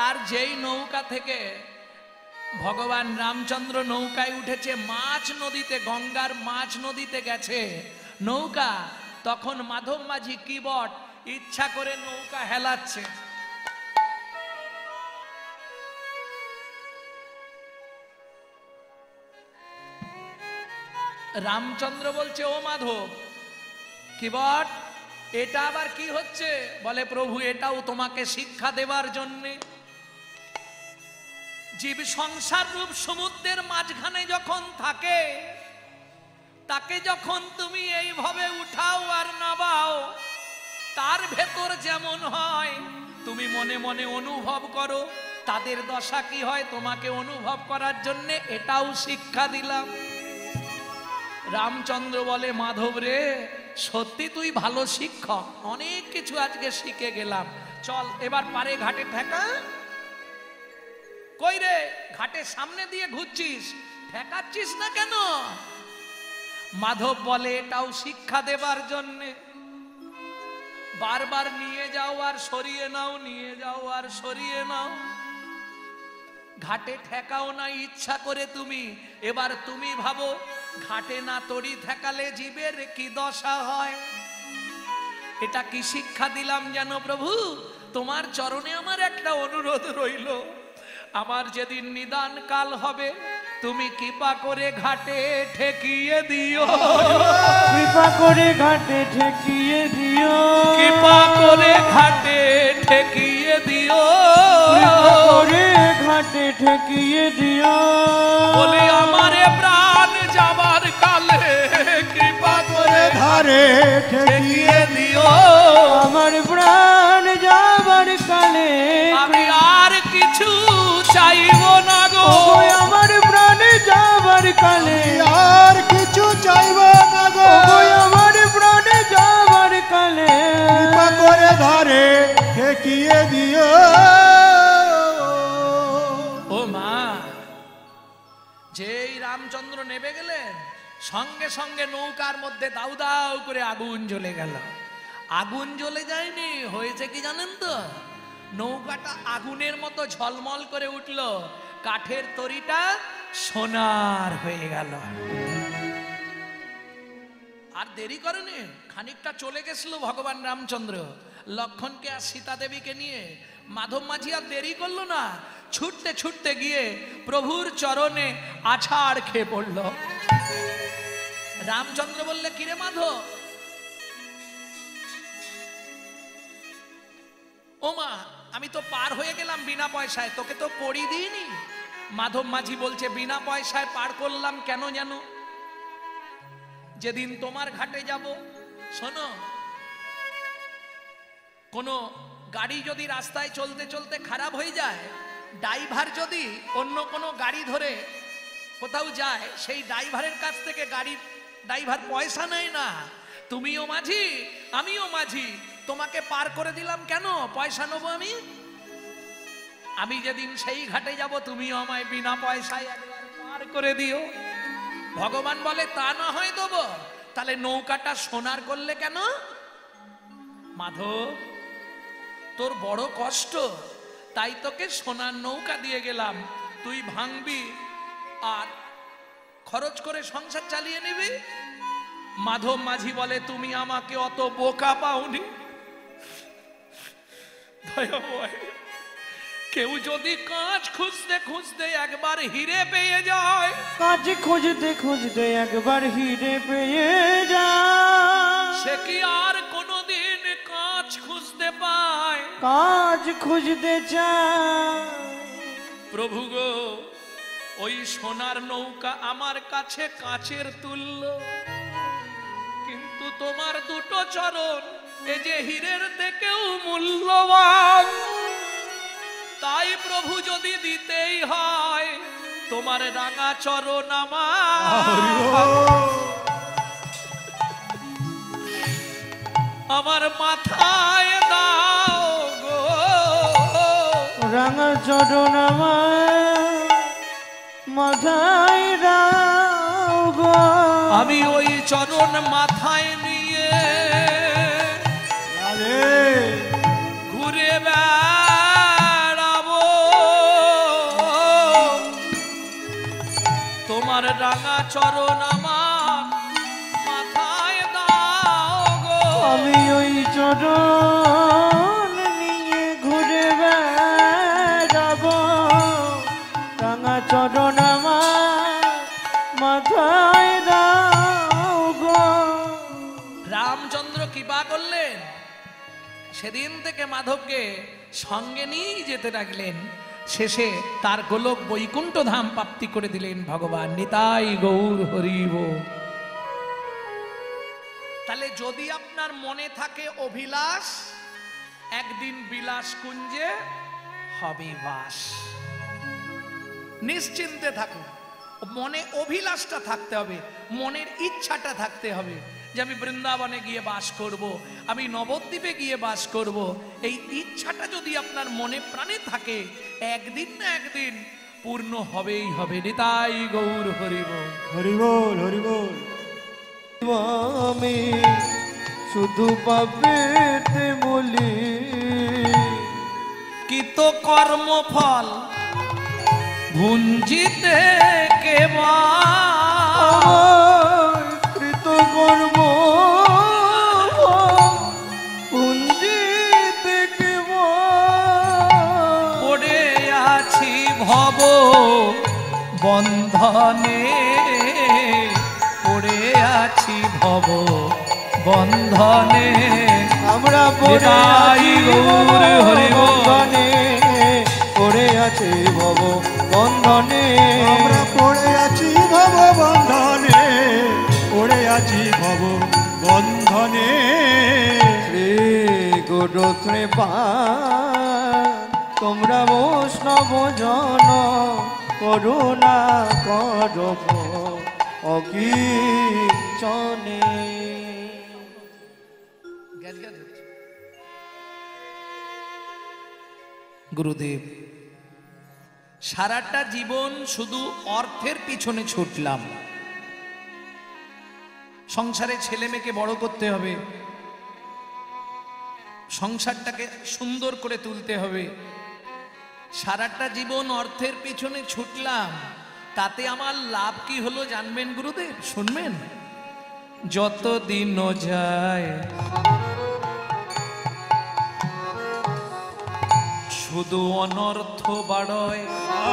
আর যেই নৌকা থেকে ভগবান রামচন্দ্র নৌকায় উঠেছে, মাছ নদীতে, গঙ্গার মাছ নদীতে গেছে নৌকা, তখন মাধব মাঝি কিবট ইচ্ছা করে নৌকা হেলাচ্ছে। রামচন্দ্র বলছে, ও মাধব, কিবট, এটা আবার কি হচ্ছে? বলে, প্রভু, এটাও তোমাকে শিক্ষা দেবার জন্যে। জীব সংসার রূপ সমুদ্রের মাঝখানে যখন থাকে, তাকে যখন তুমি এইভাবে উঠাও আর নামাও, তার ভেতর যেমন হয় তুমি মনে মনে অনুভব করো, তাদের দশা কি হয় তোমাকে অনুভব করার জন্য এটাও শিক্ষা দিলাম। রামচন্দ্র বলে, মাধব রে, সত্যি তুই ভালো শিক্ষক, অনেক কিছু আজকে শিখে গেলাম, চল এবার পারে ঘাটে ঠেকা। কই রে, ঘাটের সামনে দিয়ে ঘুরছিস, ঠেকাচ্ছিস না কেন? মাধব বলে, এটাও শিক্ষা দেবার জন্যে। বারবার নিয়ে যাও আর সরিয়ে নাও, নিয়ে যাও আর সরিয়ে নাও, ঘাটে ঠেকাও না ইচ্ছা করে তুমি। এবার তুমি ভাবো, ঘাটে না তড়ি ঠেকালে জীবের কি দশা হয়। এটা কি শিক্ষা দিলাম জানো প্রভু? তোমার চরণে আমার একটা অনুরোধ রইল, আমার যেদিন নিদান কাল হবে, তুমি কৃপা করে ঘাটে ঠেকিয়ে দিও, কৃপা করে ঘাটে ঠেকিয়ে দিও, কৃপা করে ঘাটে ঠেকিয়ে দিও, কৃপা করে ঘাটে ঠেকিয়ে দিও। বলে, আমারে প্রাণ যাবার কালে কৃপা করে ধারে ঠেকিয়ে দিও। আমার প্রাণ যাবার কালে আমি আর কিছু চাইব না গো, আমার প্রাণ যাবার কালে আর কিছু চাইব না গো, আমার প্রাণ যাবার কালে কৃপা করে ধারে রামচন্দ্র নেমে গেলেন, সঙ্গে সঙ্গে নৌকার মধ্যে দাউ দাউ করে আগুন জ্বলে গেল। আগুন জ্বলে যায়নি, হয়েছে কি জানেন তো, নৌকাটা আগুনের মতো ঝলমল করে উঠল, কাঠের তরিটা সোনার হয়ে গেল। আর দেরি করেনি, খানিকটা চলে গেছিল ভগবান রামচন্দ্র লক্ষণকে আর সীতা দেবীকে নিয়ে। মাধব মাঝি আর দেরি করলো না, ছুটতে ছুটতে গিয়ে প্রভুর চরণে আছাড় খেয়ে পড়ল। রামচন্দ্র বললে, কিরে মাধব? ও মা, আমি তো পার হয়ে গেলাম বিনা পয়সায়, তোকে তো কড়ি দিইনি। মাধব মাঝি বলছে, বিনা পয়সায় পার করলাম কেন জানো? যেদিন তোমার ঘাটে যাব, শোনো, কোনো গাড়ি যদি রাস্তায় চলতে চলতে খারাপ হয়ে যায়, ড্রাইভার যদি অন্য কোনো গাড়ি ধরে কোথাও যায়, সেই ড্রাইভারের কাছ থেকে গাড়ির ড্রাইভার পয়সা নেয় না। তুমিও মাঝি, আমিও মাঝি, তোমাকে পার করে দিলাম কেন? পয়সা নেবো আমি? আমি যেদিন সেই ঘাটে যাব, তুমিও আমায় বিনা পয়সায় একবার পার করে দিও। ভগবান বলে, তা না হয় দেবো, তাহলে নৌকাটা সোনার করলে কেন? মাধব, তোর বড় কষ্ট, তাই তোকে সোনার নৌকা দিয়ে গেলাম, তুই ভাঙবি আর খরচ করে সংসার চালিয়ে নিবি। মাধব মাঝি বলে, তুমি আমাকে অত বোকা পাওনি। দয়াময়, কেউ যদি কাঁচ খুঁজতে খুঁজতে একবার হিরে পেয়ে যায়, কাজ খুঁজতে খুঁজতে একবার হিরে পেয়ে যায়, সে কি আর কোনোদিন কাঁচ খুঁজতে পায়? কাজ খুঁজতে চায়। প্রভু গো, ওই সোনার নৌকা আমার কাছে কাচের তুল্য, কিন্তু তোমার দুটো চরণ এ যে হীরের থেকেও মূল্যবান। তাই প্রভু যদি দিতেই হয়, তোমার রাঙা চরণ আমার মাথায় দাও গো। রাঙা চরণ আমার মাথায় দাও গো। আমি ওই চরণ মাথায় নিয়ে ঘুরে বেড়াবো, তোমার রাঙা চরণ আমার মাথায় দাও গো। আমি ওই চরণ নিয়ে ঘুরে বেড়াবো, রাঙা চরণ আমার মাথায় দাও গো। রামচন্দ্র কৃপা করলেন, সেদিন থেকে মাধবকে সঙ্গে নিয়ে যেতে লাগলেন। শেষে তার গোলক বৈকুণ্ঠ ধাম প্রাপ্তি করে দিলেন ভগবান। নিতাই গৌর হরিব। তাহলে যদি আপনার মনে থাকে অভিলাষ, একদিন বিলাস কুঞ্জে হবে বাস। নিশ্চিন্তে থাকুন, মনে অভিলাষটা থাকতে হবে, মনের ইচ্ছাটা থাকতে হবে যে আমি বৃন্দাবনে গিয়ে বাস করব, আমি নবদ্বীপে গিয়ে বাস করব। এই ইচ্ছাটা যদি আপনার মনে প্রাণে থাকে, একদিন না একদিন পূর্ণ হবেই হবে। নিতাই গৌর হরিব। হরি বল, হরি বল। আমি শুধু পাপেতে বলি, কি তো কর্মফল ভুঞ্জিতে কেবল, কৃত কর্ম পুঞ্জিতে কেবল, পড়ে আছি ভব বন্ধনে, পড়ে আছি ভব বন্ধনে। আমরা পড়ে আছি গৌর হরি বন্ধনে, পড়ে আছি ভব বন্ধনে। আমরা পড়ে আছি ভব বন্ধনে, পড়ে আছি ভব বন্ধনে। শ্রী গুরু কৃপা তোমরা বৈষ্ণব জন, করুণা কর অকিঞ্চনে। গুরুদেব সারাটা জীবন শুধু অর্থের পিছনে ছুটলাম। সংসারে ছেলে মেয়েকে বড় করতে হবে, সংসারটাকে সুন্দর করে তুলতে হবে। সারাটা জীবন অর্থের পিছনে ছুটলাম, তাতে আমার লাভ কি হলো জানবেন গুরুদেব? শুনবেন। যত দিন যায় শুধু অনর্থ বাড়য়,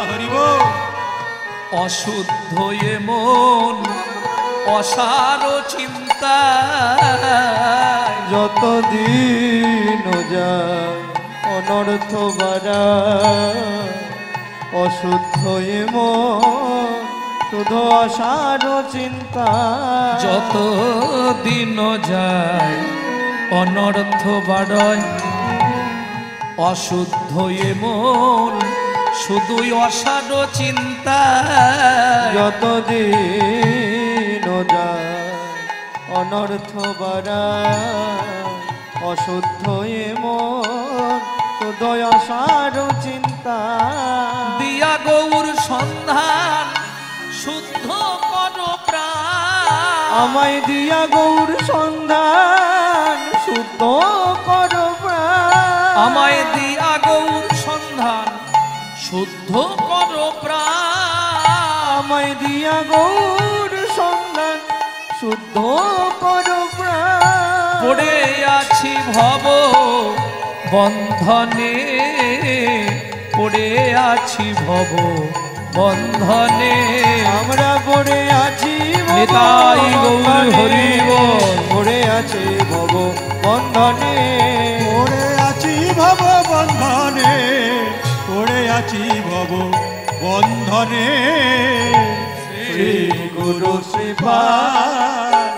হরি বল। অশুদ্ধ এ মন অসার চিন্তা। যত দিন যায় অনর্থ বাড়ায়, অশুদ্ধ এ মন শুধু আশার চিন্তা। যত দিন যায় অনর্থ বাড়য়, অশুদ্ধ এ মন শুধুই অসার চিন্তা। যত দিন যায় অনর্থ বাড়ায়, অশুদ্ধ এ মন শুধু আশার চিন্তা। দিয়া গৌর সন্ধান শুদ্ধ কর প্রাণ, আমায় দিয়া গৌর সন্ধান শুদ্ধ কর প্রাণ। আমায় দিয়া গৌর সন্ধান শুদ্ধ কর প্রাণ। আমায় দিয়া গৌর সন্ধান শুদ্ধ কর প্রাণ। পড়ে আছি ভব বন্ধনে, পড়ে আছি ভব বন্ধনে। আমরা পড়ে আছি নিতাই গৌর হরি বল। পড়ে আছি ভব বন্ধনে। পড়ে আছি ভব বন্ধনে, পড়ে আছি ভব বন্ধনে। শ্রী গুরু শ্রীপাদ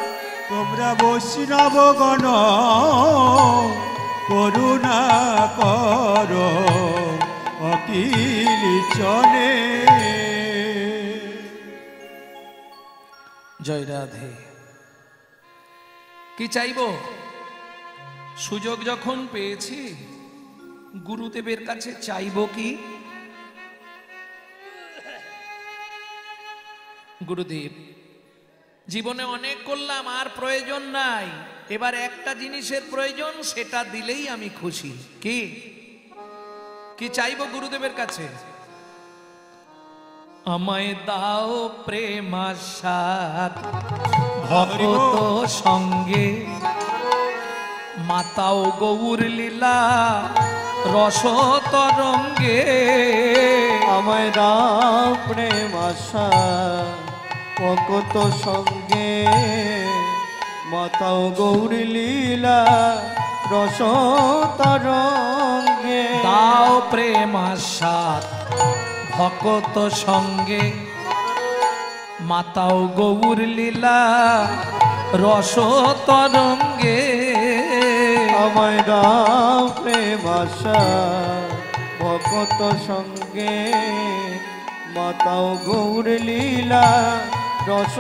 তোমরা বৈষ্ণব গণ করুণা কর অকিল চলে। জয় রাধে। কি চাইবো? সুযোগ যখন পেয়েছি গুরুদেবের কাছে চাইবো কি? গুরুদেব, জীবনে অনেক করলাম, আর প্রয়োজন নাই। এবার একটা জিনিসের প্রয়োজন, সেটা দিলেই আমি খুশি। কি কি চাইবো গুরুদেবের কাছে? আমায় দাও প্রেমাস্বাদ ভক্ত সঙ্গে, মাতাও গৌর লীলা রস তরঙ্গে। আমায় দাও প্রেম আশা ভক্ত সঙ্গে, মাতাও গৌর লীলা রস তরঙ্গে। দাও প্রেমাস্বাদ ভক্ত সঙ্গে, মাতাও গৌর লীলা রস তরঙ্গে। আমায় দাও প্রেম আশা ভক্ত সঙ্গে, মাতাও গৌর লীলা রস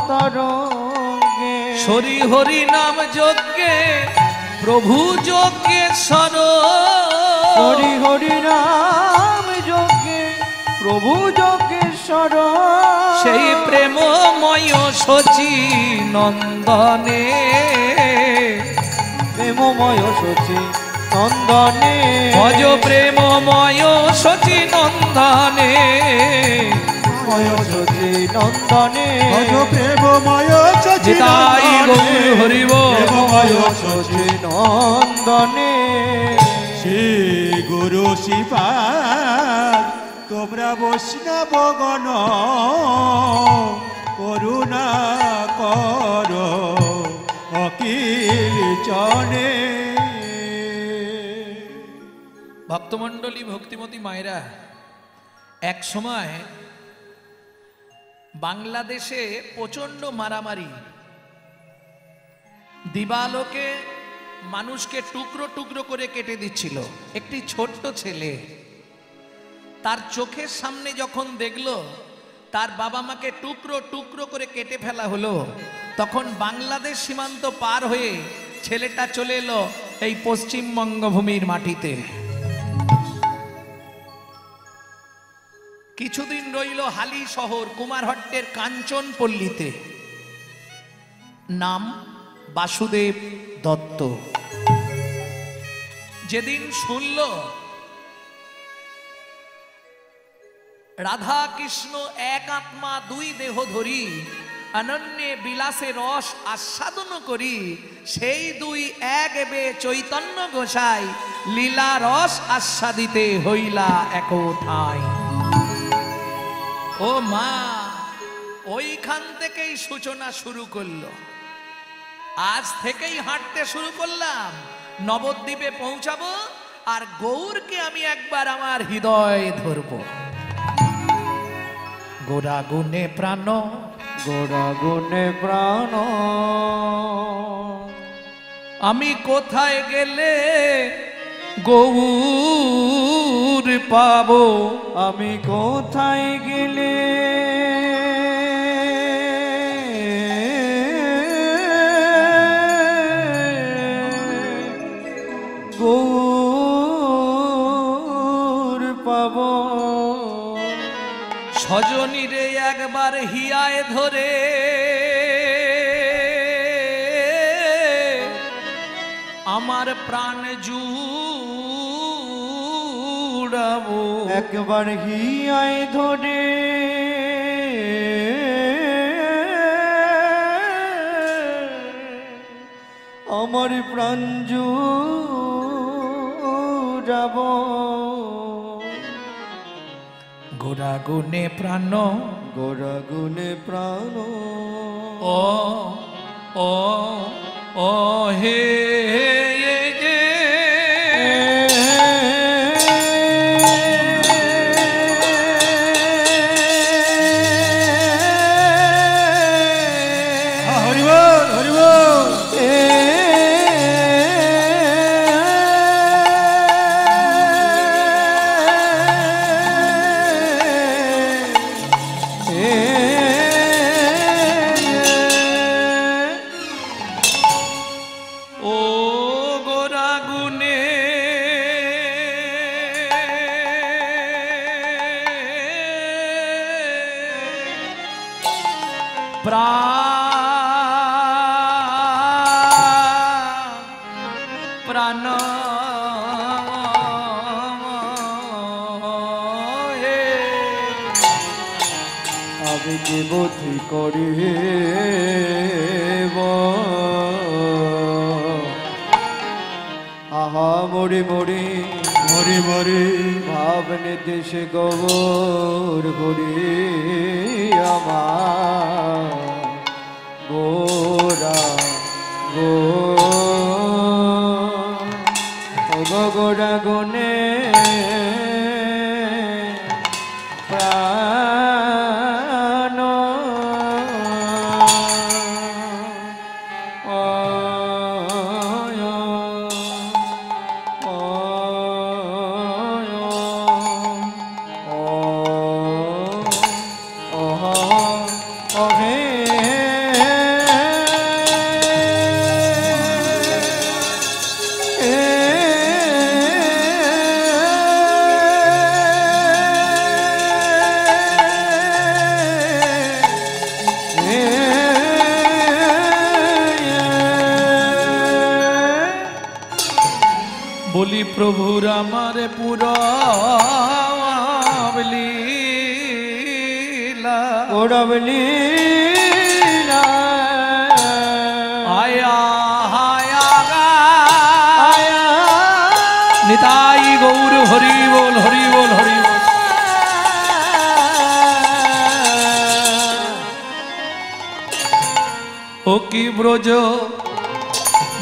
তরঙ্গে। হরি হরি নাম যজ্ঞে প্রভু যজ্ঞেশ্বর, হরি হরি নাম যজ্ঞে প্রভু যজ্ঞেশ্বর। সেই প্রেমময় শচী নন্দনে, প্রেমময় শচী নন্দনে। ভজ প্রেমময় শচী নন্দনে, ময় শচী নন্দনে। ভজ প্রেমময় শচী নিতাই গৌর হরি বল। প্রেমময় শচী নন্দনে। শ্রী গুরু শ্রীপাদ তোমরা বৈষ্ণব গণ করুণা কর অকিল চনে। ভক্তমণ্ডলী, ভক্তিমতী মায়েরা, এক সময় বাংলাদেশে প্রচন্ড মারামারি, দিবালোকে মানুষকে টুকরো টুকরো করে কেটে দিচ্ছিল। একটি ছোট্ট ছেলে তার চোখের সামনে যখন দেখলো তার বাবা মাকে টুকরো টুকরো করে কেটে ফেলা হলো, তখন বাংলাদেশ সীমান্ত পার হয়ে ছেলেটা চলে এলো এই পশ্চিমবঙ্গ ভূমির মাটিতে। কিছুদিন রইল হালি শহর কুমারহট্টের কাঞ্চনপল্লীতে। নাম বাসুদেব দত্ত। যেদিন শুনল রাধা কৃষ্ণ এক আত্মা দুই দেহ ধরি অনন্যে বিলাসে রস আস্বাদন করি, সেই দুই এক এবে চৈতন্য গোসাই লীলা রস আস্বাদিতে হইলা একথায়। ও মা, ওইখান থেকেই সূচনা শুরু করলো। আজ থেকেই হাঁটতে শুরু করলাম, নবদ্বীপে পৌঁছাবো আর গৌরকে আমি একবার আমার হৃদয় ধরবো। গোরা গুণে প্রাণ, গোরা গুণে প্রাণ, আমি কোথায় গেলে গৌর পাবো, আমি কোথায় গেলে গৌর পাব। সজনীরে একবার হিয়ায় ধরে আমার প্রাণ জুড়াবো, একবার হিয়ায় ধরে আমার প্রাণ জুড়াব। গোরা গুণে প্রাণ, গোরা গুণে প্রাণ, ও ও ও হে হরিবল হরিবল। ও গোরা গুণে প্রাণ আবেগে বুদ্ধি করি আহা মরি মরি মরি মরি ভাবনে দেশে গৌর করি আমার গোরা গো গোরা গুনে প্রাণ বলি প্রভুর আমার পুরবলীলা ওড়বলীলা আয়া হায়া আয়া নিতাই গৌর হরি বল হরি বল হরি বল। ও কি ব্রজ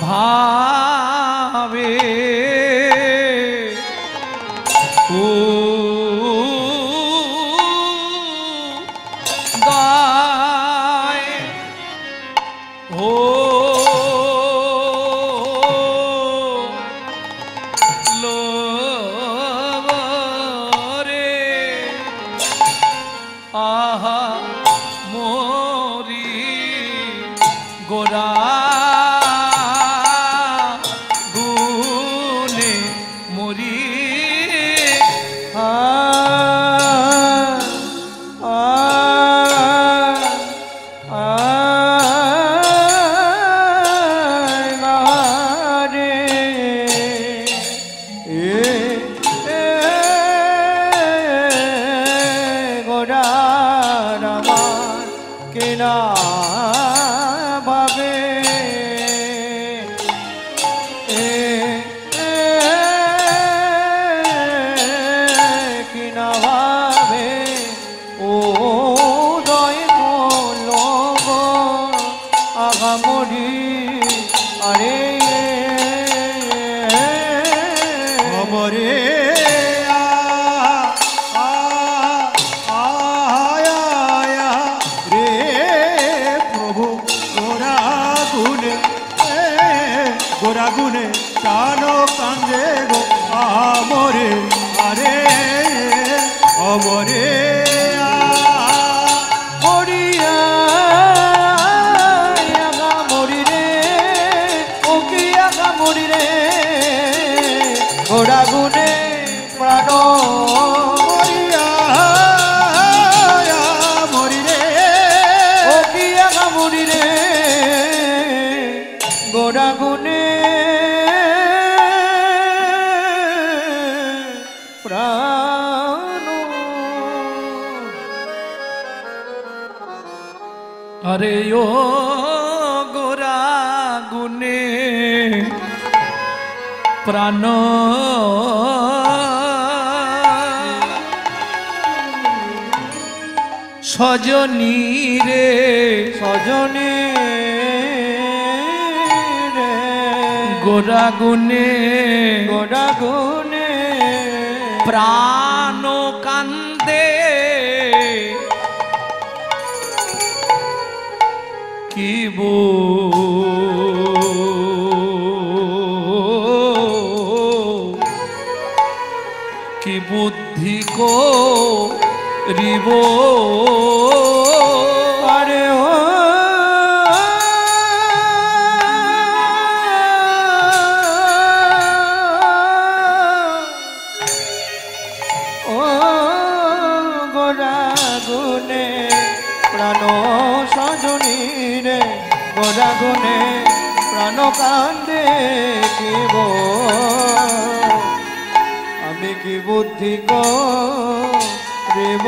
ভাবে ও গায় ও লো রে আহা মোরি গোরা গুনে মরি আরে অমরে রে প্রভু গোরা গুনে কানো কান্দে গো আমরে আরে অমরে মরিয়া আগা মরি রে ও কি আগা মরি রে গোড়া গুনে প্রাণ মরিয়া মরি রে ও কি আগা মরি রে গোড়া গুনে প্রাণ আরে ও গোরা গুনে প্রাণ সজনী রে সজনে রে গোরা গুনে গোড়া গুনে প্রাণ কান্দে কি কি বুদ্ধি কো রিব আরে ও ও গোড়া গুনে প্রাণ সজনী রে গোড়া গুনে প্রাণ কান্দে কিব আমি কি বুদ্ধি করিব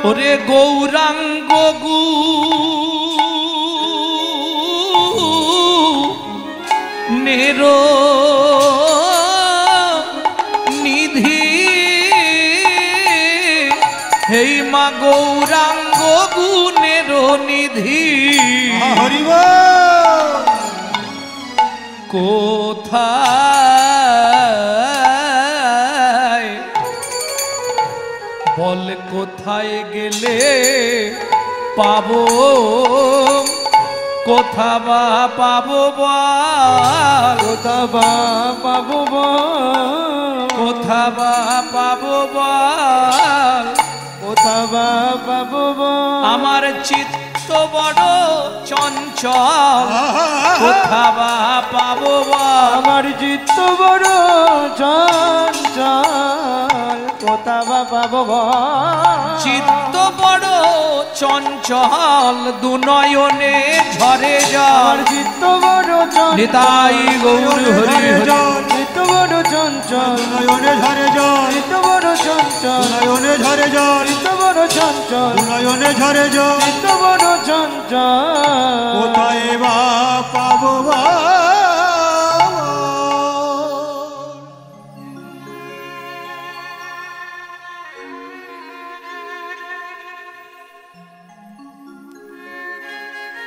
ওরে গৌরাঙ্গ গু নেরো নিধি হেই মা গৌরাঙ্গ গুণের নিধি হরিব কোথায় বল কোথায় গেলে পাবো কোথা বা পাবো বল কোথা বা পাবো কোথা বা পাবো বল কোথা বা পাবো আমার চিত্ত বড় চঞ্চল কোথা বা পাবো বল আমার চিত্ত বড় চঞ্চল কোথা বা পাবো চিত্ত বড় চঞ্চল দুনয়নে ঝরে আমার জল চিত্ত বড় চঞ্চল নিতাই গৌর হরি হরি চিত্ত বড় চঞ্চল নয়নে ঝরে জল চিত্ত বড় চঞ্চল নয়নে ঝরে জল চিত্ত বড় চঞ্চল নয়নে ঝরে জল চিত্ত বড় চঞ্চল কোথায় বা পাবো বা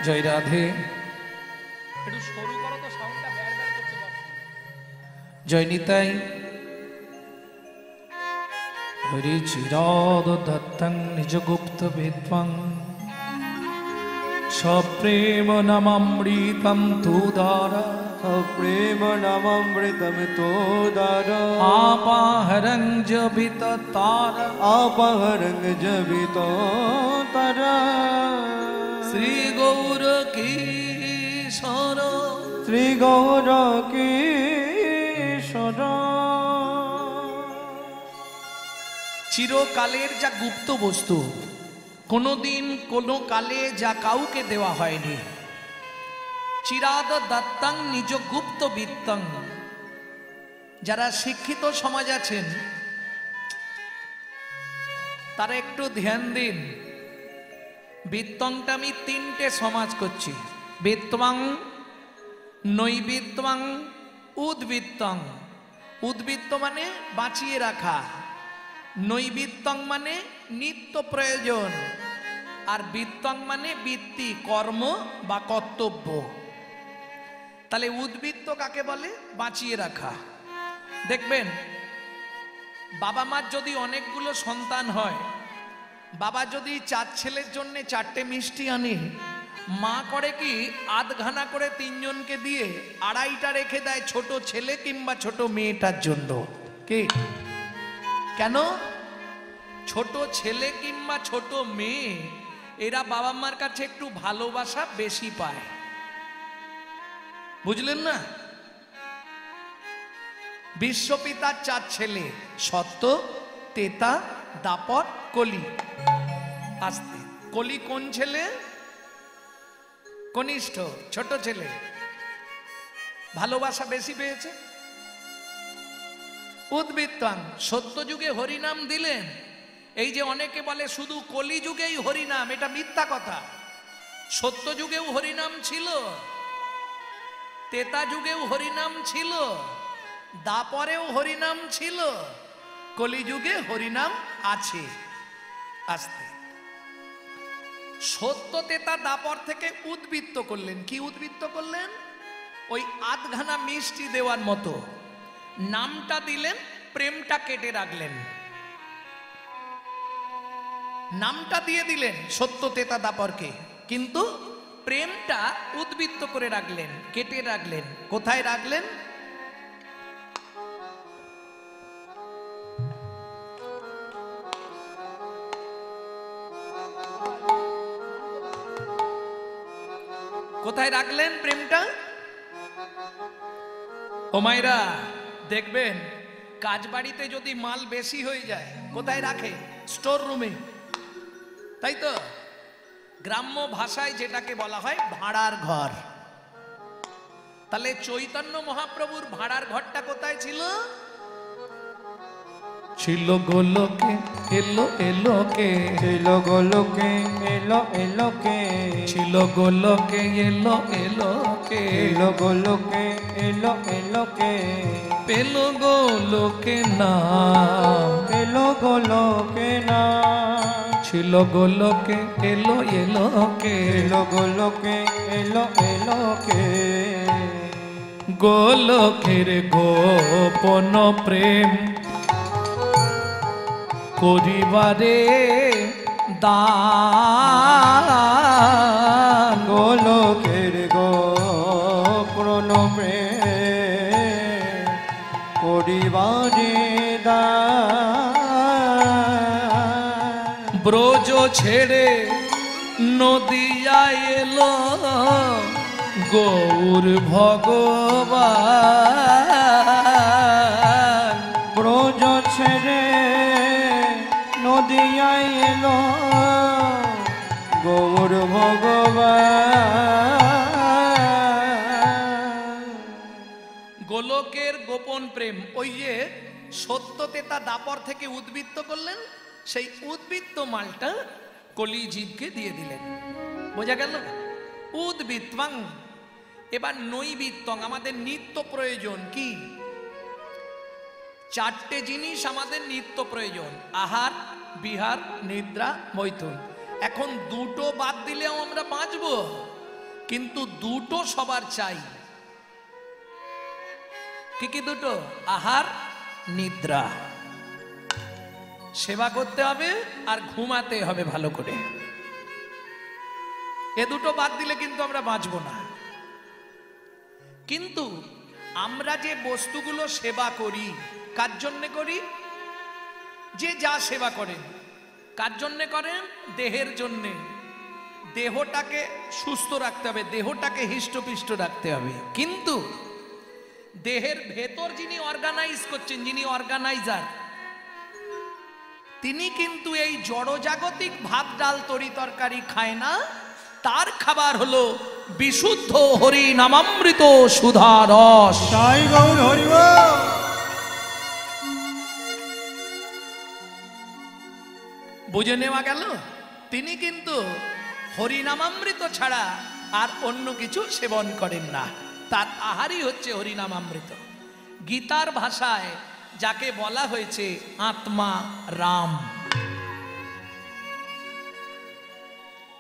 জয় রাধে একটু সরু করো তো সাউন্ডটা ব্যাড ব্যাড করছে বাবা জয় নিতাই হরি চিরাদ দত্তং নিজ গুপ্ত বিদ্বং সপ্রেম নামামৃতম তুদারা প্রেম নামামৃতম তোদার আপাহরং জবিত তারা আপহরং জবিত তারা শ্রী গৌর কিশোর শ্রী গৌর কিশোর চিরকালের যা গুপ্ত বস্তু কোনোদিন কোনো কালে যা কাউকে দেওয়া হয়নি চিরাদ দত্তং নিজ গুপ্ত বিত্তং যারা শিক্ষিত সমাজ আছেন তারা একটু ধ্যান দিন বিত্তংটা আমি তিনটে সমাজ করছি বিত্তং নৈবিত্তং উদ্বৃত্তং উদ্বৃত্ত মানে বাঁচিয়ে রাখা নৈবিত্তং মানে নিত্য প্রয়োজন আর বৃত্তং মানে বৃত্তি কর্ম বা কর্তব্য তাহলে উদ্বৃত্ত কাকে বলে? বাঁচিয়ে রাখা। দেখবেন বাবা মার যদি অনেকগুলো সন্তান হয়, বাবা যদি 4 ছেলের জন্য 4টে মিষ্টি আনে, মা করে কি আধখানা করে 3 জনকে দিয়ে 2.5টা রেখে দেয় ছোট ছেলে কিংবা ছোট মেয়েটার জন্য। কি কেন? ছোট ছেলে কিংবা ছোট মেয়ে এরা বাবা মার কাছে একটু ভালোবাসা বেশি পায়, বুঝলেন না? বিশ্বপিতার 4 ছেলে, সত্য, তেতা, দাপর, কলি। আস্তে, কলি কোন ছেলে? কনিষ্ঠ, ছোট ছেলে, ভালোবাসা বেশি পেয়েছে। উদ্বৃত্তাং, সত্য যুগে হরিনাম দিলেন। এই যে অনেকে বলে শুধু কলি যুগেই হরিনাম, এটা মিথ্যা কথা। সত্য যুগেও হরিনাম ছিল, তেতা যুগেও হরিনাম ছিল, দাপরেও হরিনাম ছিল, কলিযুগে হরিনাম আছে। আস্তে, সত্য তেতা দাপর থেকে উদ্বৃত্ত করলেন। কি উদ্বৃত্ত করলেন? ওই আধখানা মিষ্টি দেওয়ার মতো নামটা দিলেন, প্রেমটা কেটে রাখলেন। নামটা দিয়ে দিলেন সত্য তেতা দাপরকে, কিন্তু প্রেমটা উদ্বৃত্ত করে রাখলেন, কেটে রাখলেন। কোথায় রাখলেন? কোথায় রাখলেন প্রেমটা? ও মায়েরা, দেখবেন কাজ বাড়িতে যদি মাল বেশি হয়ে যায় কোথায় রাখে? স্টোর রুমে, তাই তো? গ্রাম্য ভাষায় যেটাকে বলা হয় ভাড়ার ঘর। তাহলে চৈতন্য মহাপ্রভুর ভাড়ার ঘরটা কোথায় ছিল? ছিল গোলকে এলো এলোকে, ছিল গোলকে এলো এলোকে, ছিল গোলকে এলো এলোকে, ছিল গোলকে এলো এলোকে, পেল গোলকে নাম, এলো গোলকে না, ছিল গোলকে এলো এলোকে, এলো গোলকে এলো এলোকে, গোলকের গোপন প্রেম করিবারে দান, গোলকের গোপন প্রেম করিবারে দান, ব্রজ ছেড়ে নদিয়া এলো গৌর ভগবান, ব্রজ ছেড়ে নদিয়ায় এলো গৌর ভগবান। গোলকের গোপন প্রেম, ওই যে সত্য তেতা দাপর থেকে উদ্বৃত্ত করলেন, সেই উদ্বৃত্ত মালটা কলিজীবকে দিয়ে দিলেন। বোঝা গেল? উদ্বৃত্তাং। এবার নৈবৃত্তং, আমাদের নিত্য প্রয়োজন কি? 4টে জিনিস আমাদের নিত্য প্রয়োজন: আহার, বিহার, নিদ্রা, মৈথুন। এখন 2টো বাদ দিলেও আমরা বাঁচবো, কিন্তু 2টো সবার চাই। কি কি 2টো? আহার, নিদ্রা। সেবা করতে হবে আর ঘুমাতে হবে ভালো করে। এ 2টো বাদ দিলে কিন্তু আমরা বাঁচবো না। কিন্তু আমরা যে বস্তুগুলো সেবা করি, কার জন্যে করি? যে যা সেবা করেন কার জন্যে করেন? দেহের জন্যে। দেহটাকে সুস্থ রাখতে হবে, দেহটাকে হৃষ্টপুষ্ট রাখতে হবে। কিন্তু দেহের ভেতর যিনি অর্গানাইজ করছেন, যিনি অর্গানাইজার, তিনি কিন্তু এই জড়জাগতিক ভাত ডাল তরি তরকারি খায় না। তার খাবার হলো বিশুদ্ধ হরি নামামৃত সুধা রস। তাই গৌর হরিব। বুঝে নেওয়া গেল? তিনি কিন্তু হরিনামামৃত ছাড়া আর অন্য কিছু সেবন করেন না। তার আহারই হচ্ছে হরিনামামৃত। গীতার ভাষায় যাকে বলা হয়েছে আত্মা রাম।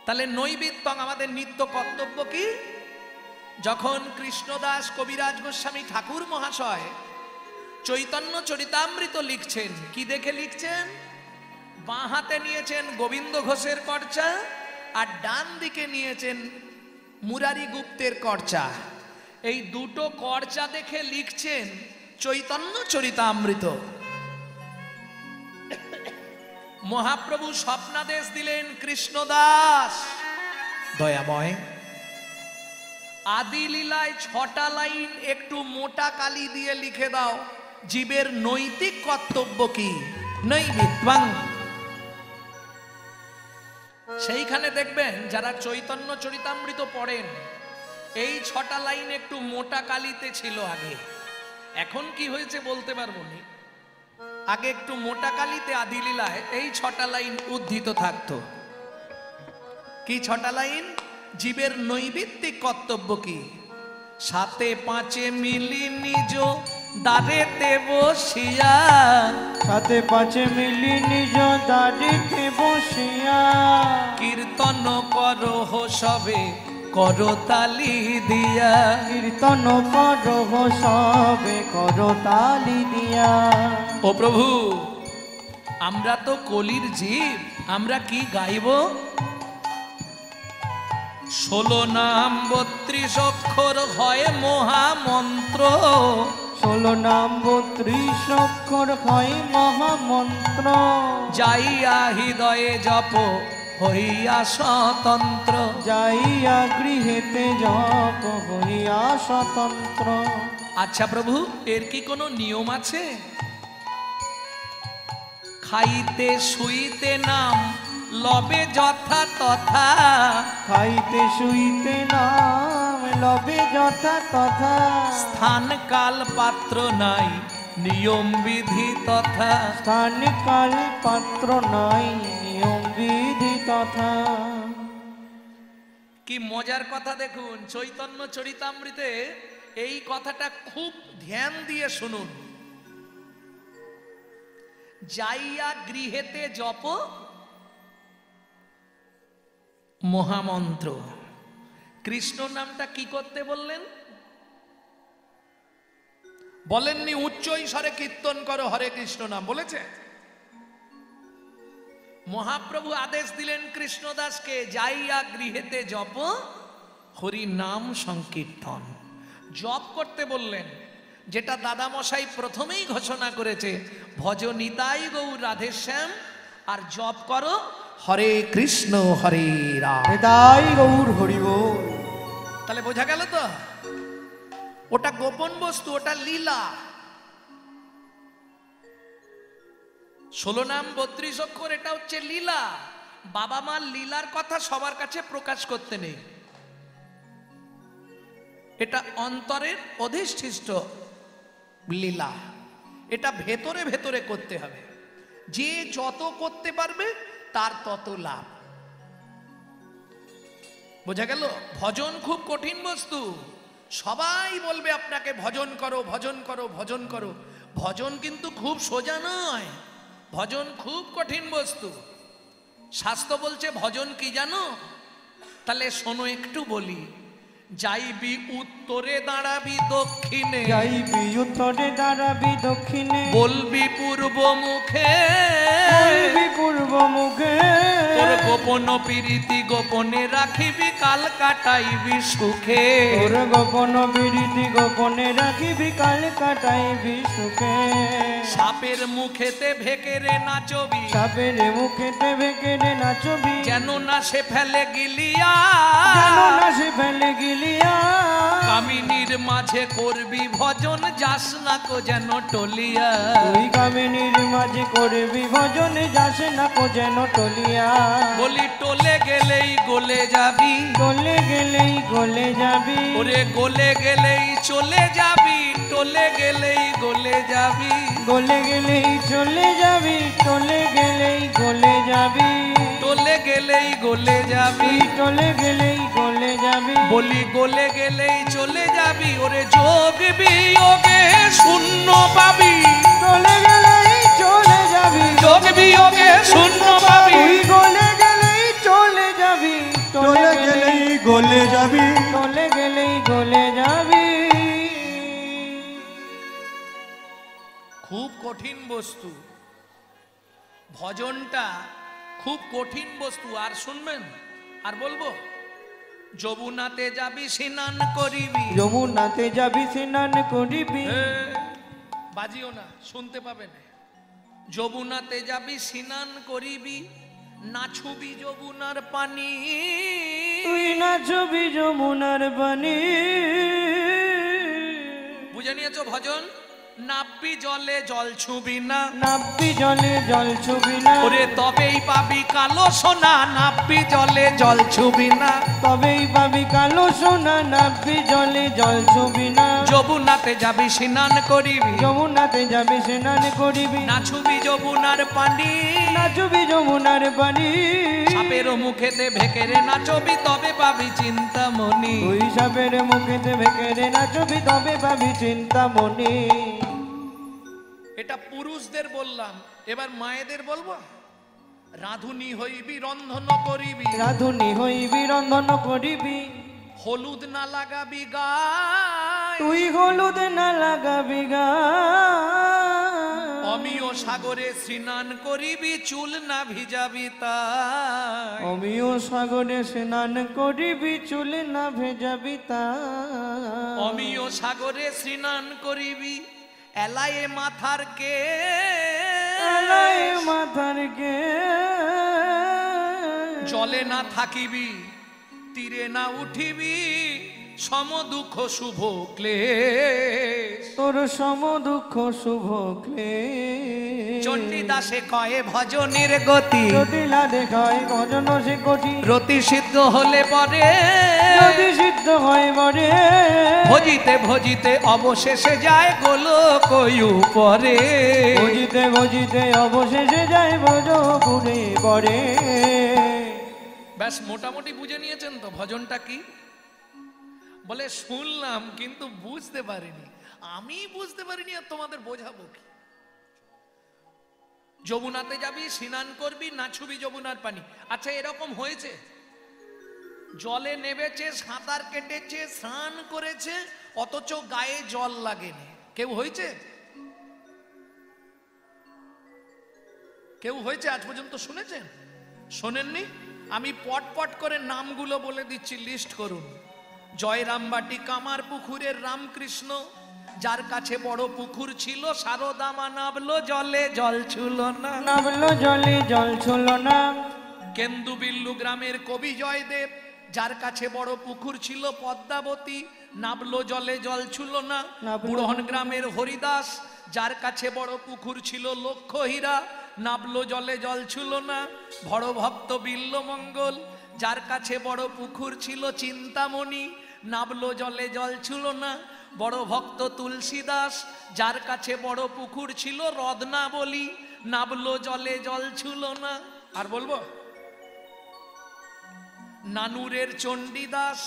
তাহলে নৈবেদ্য আমাদের নিত্য কর্তব্য কি? যখন কৃষ্ণদাস কবিরাজ গোস্বামী ঠাকুর মহাশয় চৈতন্য চরিতামৃত লিখছেন, কি দেখে লিখছেন? বাঁ হাতে নিয়েছেন গোবিন্দ ঘোষের কর্চা, আর ডান দিকে নিয়েছেন মুরারি গুপ্তের কর্চা। এই দুটো কর্চা দেখে লিখছেন চৈতন্য চরিতামৃত। মহাপ্রভু স্বপ্নাদেশ দিলেন, কৃষ্ণদাস দয়াময়, আদি লীলায় 6টা লাইন একটু মোটা কালি দিয়ে লিখে দাও, জীবের নৈতিক কর্তব্য কি। নৈবিত্বাং। সেইখানে দেখবেন যারা চৈতন্য চরিতামৃত পড়েন, এই 6টা লাইন একটু মোটা কালিতে ছিল আগে, এখন কি হয়েছে বলতে পারবো না। আগে একটু মোটা কালিতে আদি লীলায় এই 6টা লাইন উদ্ধৃত থাকতো। কি 6টা লাইন? জীবের নৈবিত্তিক কর্তব্য কি। 7-5 মিলি নিজ দ্বারেতে বসিয়া, 7-5 মিলি নিজ দ্বারেতে বসিয়া, কীর্তন করহ সবে করতালি দিয়া, কীর্তন করহ সবে করতালি দিয়া। ও প্রভু, আমরা তো কলির জীব, আমরা কি গাইব? 16 নাম 32 অক্ষর হয় মহামন্ত্র, 16 নাম 32 অক্ষর হয় মহামন্ত্র, যাইয়া হৃদয়ে জপ হইয়া স্বতন্ত্র, যাইয়া গৃহেতে জপ হইয়া স্বতন্ত্র। আচ্ছা প্রভু, এর কি কোনো নিয়ম আছে? খাইতে শুইতে নাম লবে যথা তথা, খাইতে শুইতে নাম লবে যথা তথা, স্থান কাল পাত্র নাই নিয়ম বিধি তথা, স্থান কাল পাত্র নাই নিয়ম বিধি তথা। কি মজার কথা দেখুন, চৈতন্য চরিতামৃতে এই কথাটা খুব ধ্যান দিয়ে শুনুন। যাইয়া গৃহেতে জপ মহামন্ত্র। কৃষ্ণ নামটা কি করতে বললেন? বলেননি উচ্চ স্বরে কীর্তন করো হরে কৃষ্ণ নাম, বলেছে? মহাপ্রভু আদেশ দিলেন কৃষ্ণদাসকে, যাইয়া গৃহেতে জপ হরি নাম সংকীর্তন। জপ করতে বললেন, যেটা দাদামশাই প্রথমেই ঘোষণা করেছে, ভজ নিতাই গৌর রাধেশ্যাম, আর জপ করো হরে কৃষ্ণ হরে রাম। নিতাই গৌর হরি বল। তাহলে বোঝা গেল তো, ওটা গোপন বস্তু, ওটা লীলা। 16 নাম 32 অক্ষর, এটা হচ্ছে লীলা। বাবা মার লীলার কথা সবার কাছে প্রকাশ করতে নেই, এটা অন্তরের অধিষ্ঠিষ্ট লীলা, এটা ভেতরে ভেতরে করতে হবে। যে যত করতে পারবে তার তত লাভ। বোঝা গেল? ভজন খুব কঠিন বস্তু। সবাই বলবে আপনাকে ভজন করো ভজন করো ভজন করো, ভজন কিন্তু খুব সোজা নয়, ভজন খুব কঠিন বস্তু। শাস্ত্র বলছে ভজন কি জানো? তাহলে শোনো একটু বলি। যাইবি উত্তরে দাঁড়াবি দক্ষিণে, যাইবি উত্তরে দাঁড়াবি দক্ষিণে, বলবি পূর্ব মুখে, বলবি পূর্ব মুখে, তোর গোপন প্রীতি গোপনে রাখিবি, কাল কাটাইবি সুখে। তোর গোপন বিরতি গোপনে রাখিবি, কাল কাটাইবি সুখে। সাপের মুখেতে ভেকেরে নাচবি, সাপের মুখেতে ভেকেরে নাচবি, যেন না সে ফেলে গিলিয়া, যেন না সে ফেলে গিলিয়া। কামিনীর মাঝে করবি ভজন, যাস না কো যেন টলিয়া। তুই কামিনীর মাঝে করবি ভজন, যাস না কো যেন টলিয়া। বলি টলে গেলেই গলে যাবি, টলে গেলেই গলে যাবি, ওরে গলে গেলেই চলে যাবি, টলে গেলেই গলে যাবি। গলে গেলেই চলে যাবি, টলে গেলেই গলে যাবি, টলে গেলেই গলে যাবি, তুই টলে গেলেই গলে যাবি। বলি গলে গেলেই চলে যাবি, ওরে যোগ বিয়োগে শূন্য পাবি, টলে গেলেই চলে যাবি, যোগ বিয়োগে শূন্য পাবি। তুই গলে গেলেই চলে যাবি, চলে গেলেই গলে যাবি। চলে গেলেই গলে যাবি। খুব কঠিন বস্তু ভজনটা, খুব কঠিন বস্তু। আর শুনবেন, আর বলবো, যমুনাতে যাবি স্নান করিবি। যমুনাতে যাবি স্নান করিবি। বাজিও না, শুনতে পাবেন। যমুনাতে যাবি স্নান করিবি, নাছুবি যমুনার পানি। তুই নাচবি যমুনার পানি। বুঝে নিয়েছো ভজন? নাববি জলে জল ছুবি না। নাববি জলে জল ছুবি না। ওরে তবেই পাবি কালো সোনা, নাববি জলে জল ছুবি না। তবেই পাবি কালো সোনা, নাববি জলে জল ছুবি না। যমুনাতে যাবি স্নান করিবি, যমুনাতে যাবি স্নান করিবি। নাছুবি যমুনার পানি। নাচবি যমুনার পানি। সাপের মুখেতে ভেকেরে নাচবি, তবে পাবি চিন্তামণি। তুই সাপের মুখেতে ভেকেরে নাচবি, তবে পাবি চিন্তামণি। এটা পুরুষদের বললাম, এবার মায়েদের বলবো। রাধুনি হইবি রন্ধন করিবি, রাধুনি হইবি রন্ধন করিবি। হলুদ না লাগাবি গায়, তুই হলুদ না লাগাবি গায়। অমিয় সাগরে স্নান করিবি, চুল না ভিজাবি তাই। অমিয় সাগরে স্নান করিবি, চুল না ভেজাবি তাই। অমিয় সাগরে স্নান করিবি, এলায়ে মাথার কে, এলায়ে মাথার কে। জলে না থাকিবি, তীরে না উঠিবি, সম দুঃখ শুভ ক্লেশ। তোর সম দুঃখ শুভ ক্লেশ। চণ্ডীদাসে কয়ে ভজনের গতি, জটিলা দেখায় ভজন সে কোটি। রতি সিদ্ধ হলে পরে, যদি সিদ্ধ হয় বরে। ভজিতে ভজিতে অবশেষে যায় গোলক উপরে। ভজিতে ভজিতে অবশেষে যায় ভজপুরে পরে। ব্যাস মোটামুটি বুঝে নিয়েছেন তো ভজনটা কি? বলে শুনলাম কিন্তু বুঝতে পারিনি। আমি বুঝতে পারিনি, আর তোমাদের বোঝাবো কি? যমুনাতে যাবি স্নান করবি, নাছুবি যমুনার পানি। আচ্ছা, এরকম হয়েছে জলে নেমেছে, সাঁতার কেটেছে, স্নান করেছে, অথচ গায়ে জল লাগেনি? কেউ হয়েছে? কেউ হয়েছে আজ পর্যন্ত শুনেছেন? শোনেননি? আমি পট পট করে নামগুলো বলে দিচ্ছি, লিস্ট করুন। জয়রামবাটি কামার পুকুরের রামকৃষ্ণ, যার কাছে বড় পুকুর ছিল, সারদামা নাবলো জলে, জল ছুল না। নাবলো জলে জল ছুল না। কেন্দুবিল্লু গ্রামের কবি জয়দেব, যার কাছে বড় পুকুর ছিল, পদ্মাবতী, নাবলো জলে জল ছুল না। বুড়হন গ্রামের হরিদাস, যার কাছে বড় পুকুর ছিল, লক্ষ্য হীরা, নাবলো জলে জল ছুল না। বড় ভক্ত বিল্লমঙ্গল, যার কাছে বড় পুকুর ছিল, চিন্তামণি, নাবলো জলে জল ছুল না। বড় ভক্ত তুলসীদাস, যার কাছে বড় পুকুর ছিল, রত্নাবলী, নাবলো জলে জল ছুল না। আর বলবো, নানুরের চণ্ডীদাস,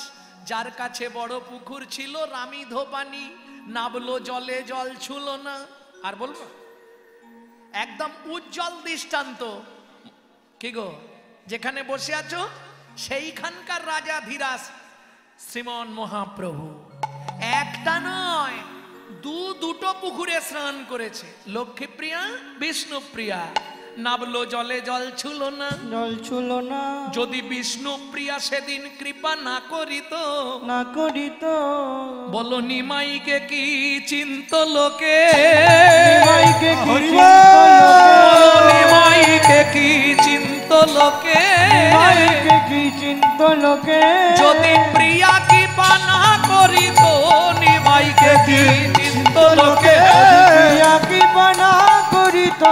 যার কাছে বড় পুকুর ছিল, রামিধোপানি, নাবলো জলে জল ছুল না। আর বলবো, একদম উজ্জ্বল দৃষ্টান্ত। কি গো, যেখানে বসে আছো সেইখানকার রাজা ধীরাজ শ্রীমন মহাপ্রভু একটা নয়, দুটো পুকুরে স্নান করেছে। লক্ষ্মীপ্রিয়া, বিষ্ণুপ্রিয়া, নাবলো জলে জল ছুল না। জল ছুল না। যদি বিষ্ণুপ্রিয়া সেদিন কৃপা না করিত, না করিত, বলো নিমাইকে কি চিন্ত লোকে? নিমাইকে কি হরি চিন্ত বলো লোকে? নিমাইকে কি চিন্ত লোকে? নিমাইকে কি চিন্ত লোকে? যদি প্রিয়া কৃপা না করিত, নিমাইকে কি চিন্ত লোকে? প্রিয়া কৃপা না করিত,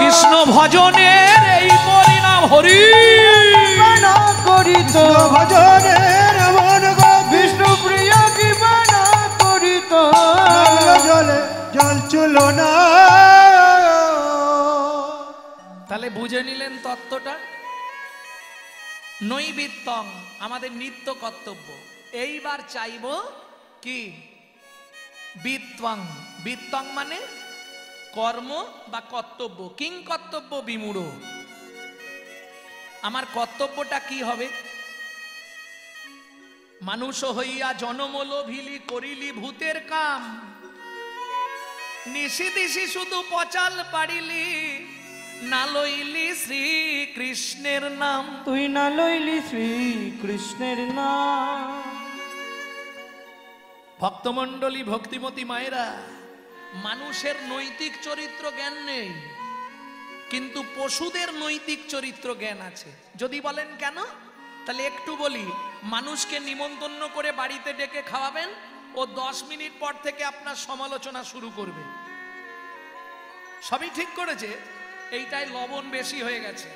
কৃষ্ণ ভজনের এই পরিণাম। হরি না করিত, ভজনের মন গোপী, বিষ্ণু প্রিয়া কৃপা না করিত, জলে জল চুল না। তাহলে বুঝে নিলেন তত্ত্বটা। নৈবিত্তং আমাদের নিত্য কর্তব্য। এইবার চাইব কি? বিত্তং। বিত্তং মানে কর্ম বা কর্তব্য। কিং কর্তব্য বিমূঢ়। আমার কর্তব্যটা কি হবে? মানুষ হইয়া জনমল ভিলি করিলি ভূতের কাম, নিশি দিশি শুধু পচাল পারিলি, না লইলি শ্রী কৃষ্ণের নাম। তুই না লইলি শ্রী কৃষ্ণের নাম। ভক্তমণ্ডলী, ভক্তিমতী মায়েরা, মানুষের নৈতিক চরিত্র জ্ঞান নেই, কিন্তু পশুদের নৈতিক চরিত্র জ্ঞান আছে। যদি বলেন কেন, তাহলে একটু বলি। মানুষকে নিমন্ত্রণ করে বাড়িতে ডেকে খাওয়াবেন, ও 10 মিনিট পর থেকে আপনার সমালোচনা শুরু করবে। সবই ঠিক করেছে, এইটাই লবণ বেশি হয়ে গেছে,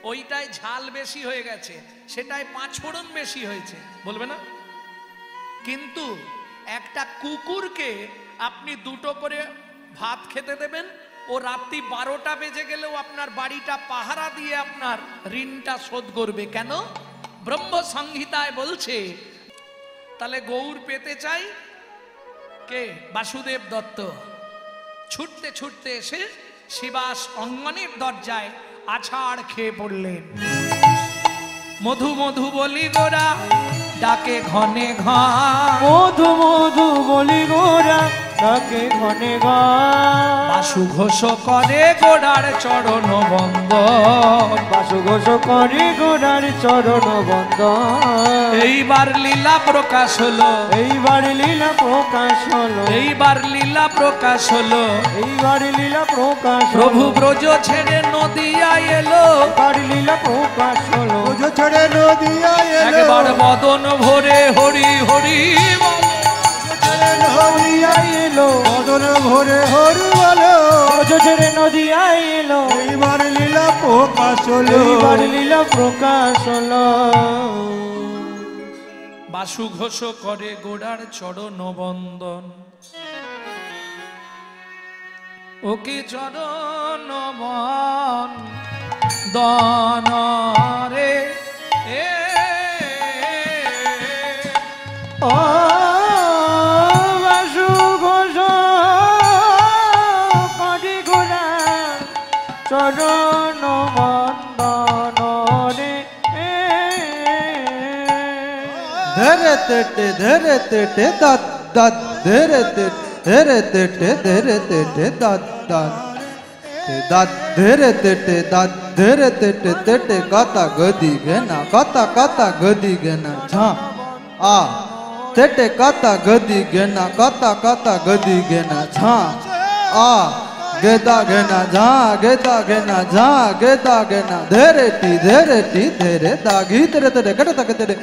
ওইটাই ঝাল বেশি হয়ে গেছে, সেটাই 5 ফোড়ন বেশি হয়েছে, বলবে না? কিন্তু একটা কুকুরকে আপনি 2টো করে ভাত খেতে দেবেন, ও রাত্রি 12টা বেজে গেলেও আপনার বাড়িটা পাহারা দিয়ে আপনার ঋণটা শোধ করবে। কেন? ব্রহ্ম সংহিতায় বলছে। তাহলে গৌর পেতে চাই কে? বাসুদেব দত্ত। ছুটতে ছুটতে এসে শিবাস অঙ্গনের দরজায় আছাড় খেয়ে পড়লেন। মধু মধু বলি গোরা ডাকে ঘনে ঘন, মধু মধু বলি গোরা ডাকে ঘনে ঘন। বাসু ঘোষ করে গোড়ার চরণ বন্দন, বাসু ঘোষ করে গোড়ার চরণ বন্দন। এইবার লীলা প্রকাশ হলো, এইবার লীলা প্রকাশ হলো, এইবার লীলা প্রকাশ হলো। এইবার লীলা প্রকাশ হলো। প্রভু ব্রজ ছেড়ে নদিয়া এলো, এইবার লীলা প্রকাশ হলো। বুঝো ছেড়ে নদিয়া এলো, একবার বদন ভরে হরি হরি বল। ছেড়ে নদিয়া এলো বদন ভরে হরি বলো। ব্রজ ছেড়ে নদিয়া এলো, এইবার লীলা প্রকাশ হলো, এইবার লীলা প্রকাশ হলো। বাসু ঘোষ করে গোড়ার চরণ বন্দন, ওকে চরণ বন্দন রে এ। ও বাসু ঘোষ করে গোড়া চরণ বন্দন রে। ধরে তেটে ধরে তেটে দাদ দাদ ধরে তেটে ধরে তেটে দাদ দাদ দাদ ধরে তেটে দাদ ধরে তেটে তেটে কাতা গদি গেনা কাতা কাতা গদি গেনা ঝা আ তেটে কাতা গদি গেনা কাতা কাতা গদি গেনা ঝা আ गेदा गेना झा गेदा गेना झा गेदा गेना धरे टी धरे दागी तेरे तेरे गट तक तेरे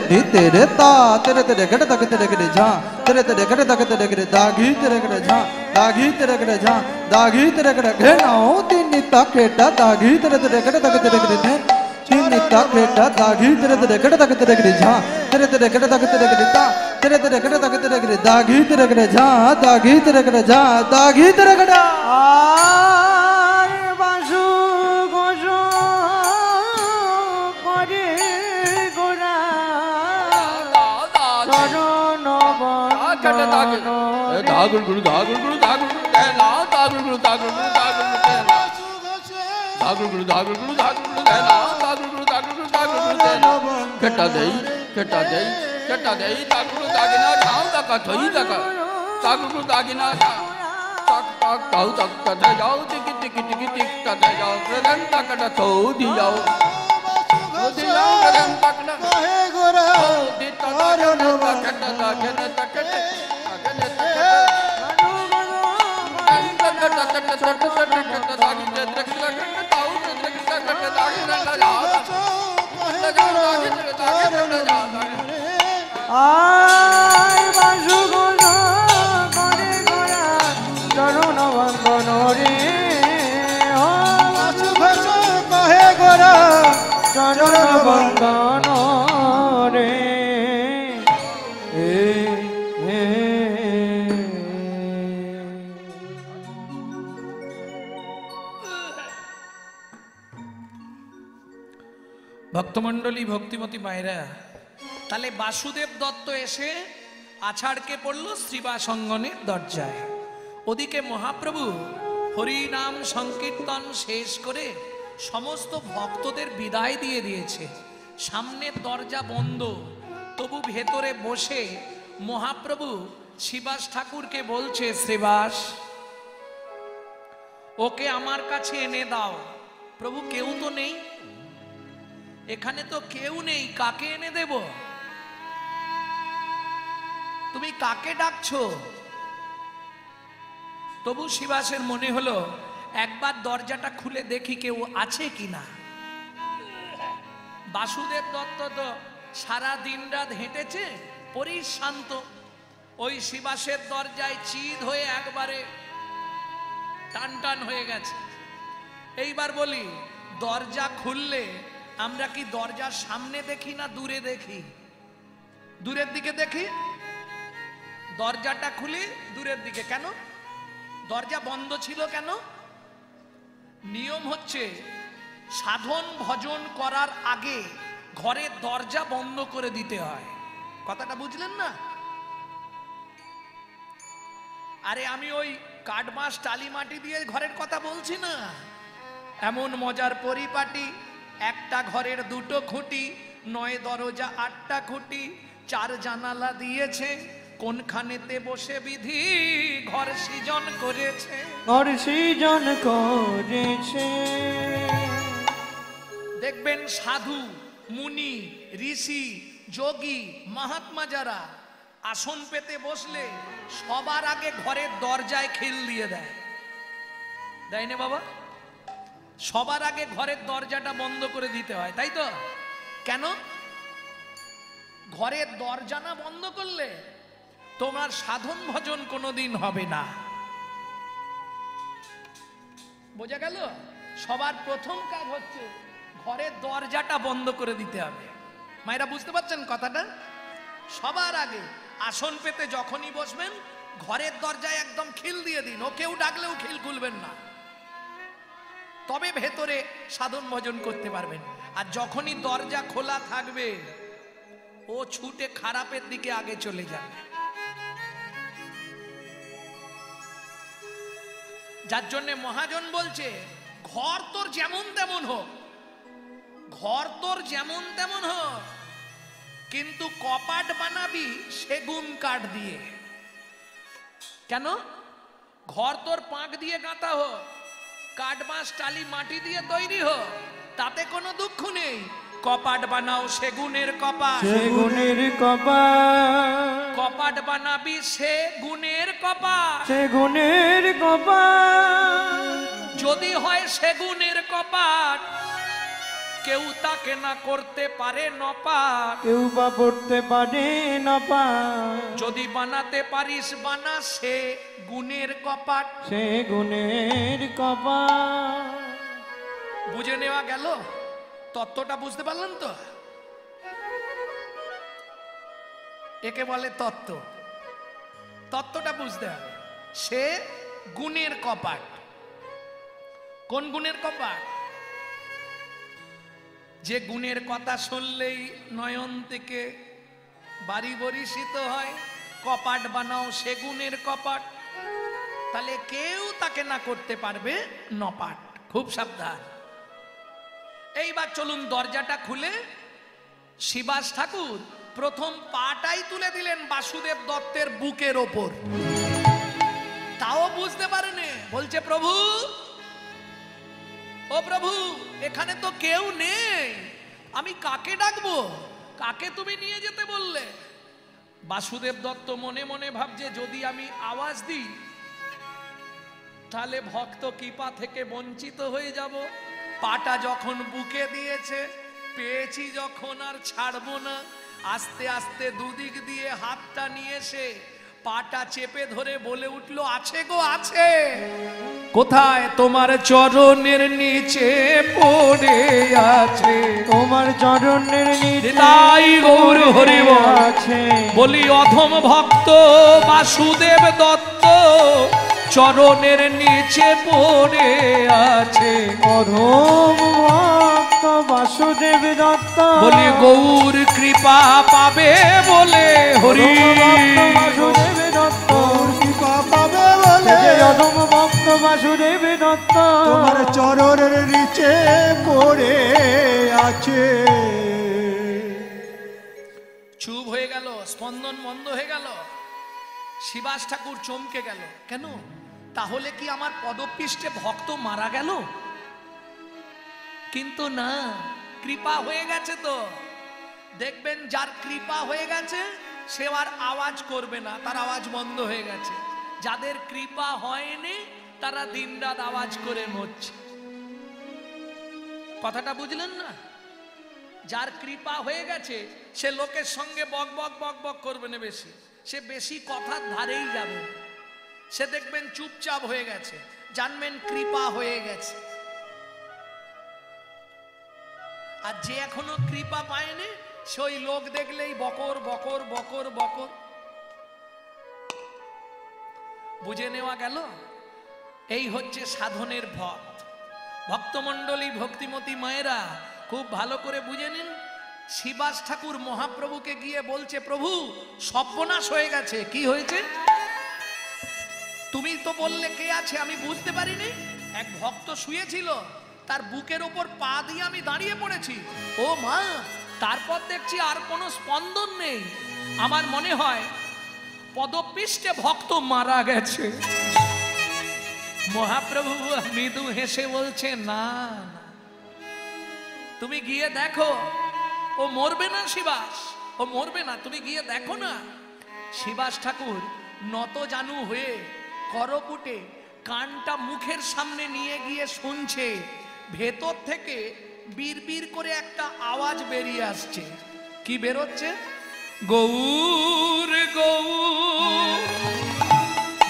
टी तेरे ता तेरे तेरे गट तक तेरे गरे झा तेरे तेरे गट तक तेरे गरे दागी तेरे गरे झा दागी तेरे गरे झा दागी तेरे गरे घेना हो तीन तक केटा दागी तेरे तेरे गट तक तेरे गरे थे तीन तक केटा दागी तेरे तेरे गट तक तेरे गरे झा तेरे तेरे गट तक तेरे गरे ता तेरे तेरे गट तक तेरे गरे दागी तेरे गरे झा दागी तेरे गरे झा दागी तेरे गड़ा আর বাসু ঘোষ করে গোড়া চরণ বন্দন। দাগুল গুরু দাগুল গুরু দাগুল গুরু কেনা দাগুল গুরু দাগুল গুরু দাগুল গুরু কেনা দাগুল গুরু দাগুল গুরু দাগুল গুরু কেনা দাগুল গুরু দাগুল গুরু দাগুল গুরু কেনা কেটা দেই কেটা দেই কেটা দেই দাগুল গুরু দাগিনা ধাও দাকা থই দাকা দাগুল গুরু দাগিনা tak tak tau tak tak jao tik tik tik tik tak jao प्रदन tak tak थो दियाओ दियाओ प्रदन tak ना हे गोरा di tak tak tak tak আর বাসু ঘোষ করে গোড়া চরণ বন্দন রে। ও बासु घोष कहे गोरा চরণ বন্দন রে। ভক্তমণ্ডলী, ভক্তিমতী মায়েরা, তাহলে বাসুদেব দত্ত এসে আছাড়কে পড়ল শ্রীবাস অঙ্গনের দরজায়। ওদিকে মহাপ্রভু হরি নাম সংকীর্তন শেষ করে সমস্ত ভক্তদের বিদায় দিয়ে দিয়েছে। সামনের দরজা বন্ধ, তবু ভেতরে বসে মহাপ্রভু শিবাস ঠাকুরকে বলছে, শ্রীবাস, ওকে আমার কাছে এনে দাও। প্রভু, কেউ তো নেই এখানে, তো কেউ নেই, কাকে এনে দেব? তুমি কাকে ডাকছো? তবু শিবাসের মনে হলো একবার দরজাটা খুলে দেখি কেউ আছে কিনা। বাসুদেব দত্ত তো সারা দিন রাত হেঁটেছে, পরিশান্ত। ওই শিবাসের দরজায় চিৎ হয়ে একবারে টান টান হয়ে গেছে। এইবার বলি, দরজা খুললে আমরা কি দরজার সামনে দেখি না দূরে দেখি? দূরের দিকে দেখি। দরজাটা খুলি দূরের দিকে। কেন? দরজা বন্ধ ছিল কেন? নিয়ম হচ্ছে সাধন ভজন করার আগে ঘরের দরজা বন্ধ করে দিতে হয়। কথাটা বুঝলেন না? আরে আমি ওই কাঠবাঁশ টালি মাটি দিয়ে ঘরের কথা বলছি না। এমন মজার পরিপাটি, একটা ঘরের দুটো খুঁটি, 9 দরজা 8টা খুঁটি, 4 জানালা দিয়েছে, কোনখানেতে বসে বিধি ঘর সৃজন করেছে। ঘর সৃজন করেছে। দেখবেন সাধু, মুনি, ঋষি, যোগী, মহাত্মা যারা আসন পেতে বসলে সবার আগে ঘরের দরজায় খিল দিয়ে দেয়। দেয় না বাবা? সবার আগে ঘরের দরজাটা বন্ধ করে দিতে হয়, তাই তো? কেন? ঘরের দরজা না বন্ধ করলে তোমার সাধন ভজন কোনোদিন হবে না। বোঝা গেল? সবার প্রথম কাজ হচ্ছে ঘরের দরজাটা বন্ধ করে দিতে হবে। মায়েরা বুঝতে পারছেন কথাটা? সবার আগে আসন পেতে যখনই বসবেন ঘরের দরজায় একদম খিল দিয়ে দিন। ও কেউ ডাকলেও খিল খুলবেন না, তবে ভেতরে সাধন ভজন করতে পারবেন। আর যখনই দরজা খোলা থাকবে ও ছুটে খারাপের দিকে আগে চলে যাবে। যার জন্য মহাজন বলছে, ঘর তোর যেমন তেমন হোক, ঘর তোর যেমন তেমন হোক, কিন্তু কপাট বানাবি সেগুন কাঠ দিয়ে। কেন? ঘর তোর পাঁক দিয়ে গাঁথা হোক, কাঠ বাঁশ টালি মাটি দিয়ে তৈরি হোক, তাতে কোনো দুঃখ নেই। কপাট বানাও সেগুনের কপাট, সেগুনের কপাট, কপাট বানাবি সেগুনের কপাট, সেগুনের কপাট। যদি হয় সেগুনের কপাট, কেউ তাকে না করতে পারে নপাট। কেউ বা পড়তে পারে না পার। যদি বানাতে পারিস বানা সে গুণের কপাট। সেগুনের কপাট। বুঝে নেওয়া গেল? তত্ত্বটা বুঝতে পারলেন তো? একে বলে তত্ত্ব। তত্ত্বটা বুঝতে হবে। সে গুণের কপাট। কোন গুণের কপাট? যে গুণের কথা শুনলেই নয়ন থেকে বাড়ি বরিশিত হয়। কপাট বানাও সেগুনের কপাট, তাহলে কেউ তাকে না করতে পারবে নপাট। খুব সাবধান। এইবার চলুন দরজাটা খুলে শিবাস ঠাকুর প্রথম পাটাই তুলে দিলেন বাসুদেব দত্তের বুকের ওপর। তাও বুঝতে পারেনি। বলছে, প্রভু, ও প্রভু, এখানে তো কেউ নেই, আমি কাকে ডাকবো? কাকে তুমি নিয়ে যেতে বললে? বাসুদেব দত্ত মনে মনে ভাবছে, যদি আমি আওয়াজ দিই তাহলে ভক্ত কৃপা থেকে বঞ্চিত হয়ে যাব। পাটা যখন বুকে দিয়েছে, পেয়েছি যখন আর ছাড়বো না। আস্তে আস্তে দুদিক দিয়ে হাতটা নিয়ে এসে পাটা চেপে ধরে বলে উঠল, আছে গো আছে। কোথায়? তোমার চরণের নিচে পড়ে আছে, তোমার চরণের নিচে তাই গৌর হরি বল আছে। বলি, অধম ভক্ত বাসুদেব দত্ত চরণের নিচে পড়ে আছে। অধম ভক্ত বাসুদেব দত্ত বলি, গৌর কৃপা পাবে বলে হরি। বাসুদেব দত্ত কৃপা পাবে বলে অধম ভক্ত বাসুদেব দত্ত তোমার চরণের নিচে পড়ে আছে। চুপ শিবাস ঠাকুর চমকে গেল, কেন? তাহলে কি আমার পদপৃষ্ঠে ভক্ত মারা গেল? কিন্তু না, কৃপা হয়ে গেছে তো। দেখবেন যার কৃপা হয়ে গেছে সে আর আওয়াজ করবে না, তার আওয়াজ বন্ধ হয়ে গেছে। যাদের কৃপা হয়নি তারা দিনরাত আওয়াজ করে মরছে। কথাটা বুঝলেন না? যার কৃপা হয়ে গেছে সে লোকের সঙ্গে বক বক বক বক করবে না বেশি, সে বেশি কথার ধারেই যাবে, সে দেখবেন চুপচাপ হয়ে গেছে, জানবেন কৃপা হয়ে গেছে। আর যে এখনো কৃপা পায়নি সেই লোক দেখলেই বকর বকর বকর বকর। বুঝে নেওয়া গেল? এই হচ্ছে সাধনের পথ। ভক্তমণ্ডলী, ভক্তিমতী মায়েরা খুব ভালো করে বুঝে নিন। শিবাস ঠাকুর মহাপ্রভুকে গিয়ে বলছে, প্রভু সর্বনাশ হয়ে গেছে। কি হয়েছে? তুমি তো বললে কে আছে, আমি বুঝতে পারিনি। এক ভক্ত শুয়েছিল, তার বুকের ওপর পা দিয়ে আমি দাঁড়িয়ে পড়েছি। ও মা, তারপর দেখছি আর কোনো স্পন্দন নেই। আমার মনে হয় পদপৃষ্ঠে ভক্ত মারা গেছে। মহাপ্রভু মৃদু হেসে বলছে, না তুমি গিয়ে দেখো, ও মরবে না শিবাস, ও মরবে না, তুমি গিয়ে দেখো না। শিবাস ঠাকুর নত জানু হয়ে করপুটে কানটা মুখের সামনে নিয়ে গিয়ে শুনছে, ভেতর থেকে বিড়বিড় করে একটা আওয়াজ বেরিয়ে আসছে। কি বেরোচ্ছে? গৌর গৌর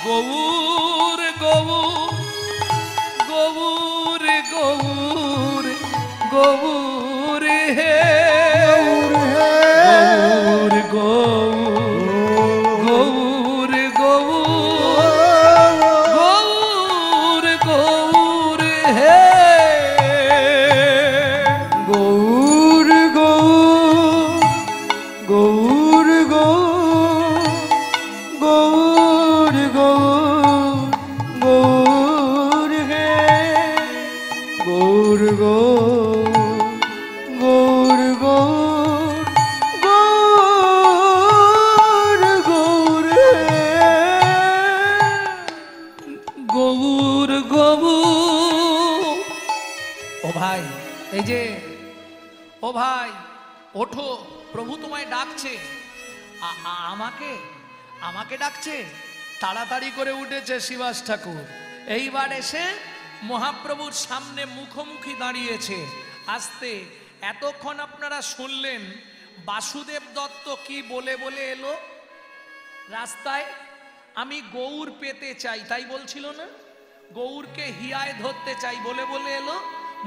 গৌর গৌর গৌর গৌর হে গৌর গৌর গৌর গৌর গৌর হে গৌর গৌর গৌর গৌর হে গৌর গৌর গৌর হে গৌর গৌর। ও ভাই, এই যে, ও ভাই ওঠো, প্রভু তোমায় ডাকছে। আমাকে ডাকছে? তাড়াতাড়ি করে উঠেছে শিবাস ঠাকুর। এইবার এসে মহাপ্রভুর সামনে মুখোমুখি দাঁড়িয়েছে। আস্তে, এতক্ষণ আপনারা শুনলেন বাসুদেব দত্ত কি বলে বলে এলো রাস্তায়, আমি গৌর পেতে চাই, তাই বলছিল না? গৌরকে হিয়ায় ধরতে চাই বলে বলে এলো।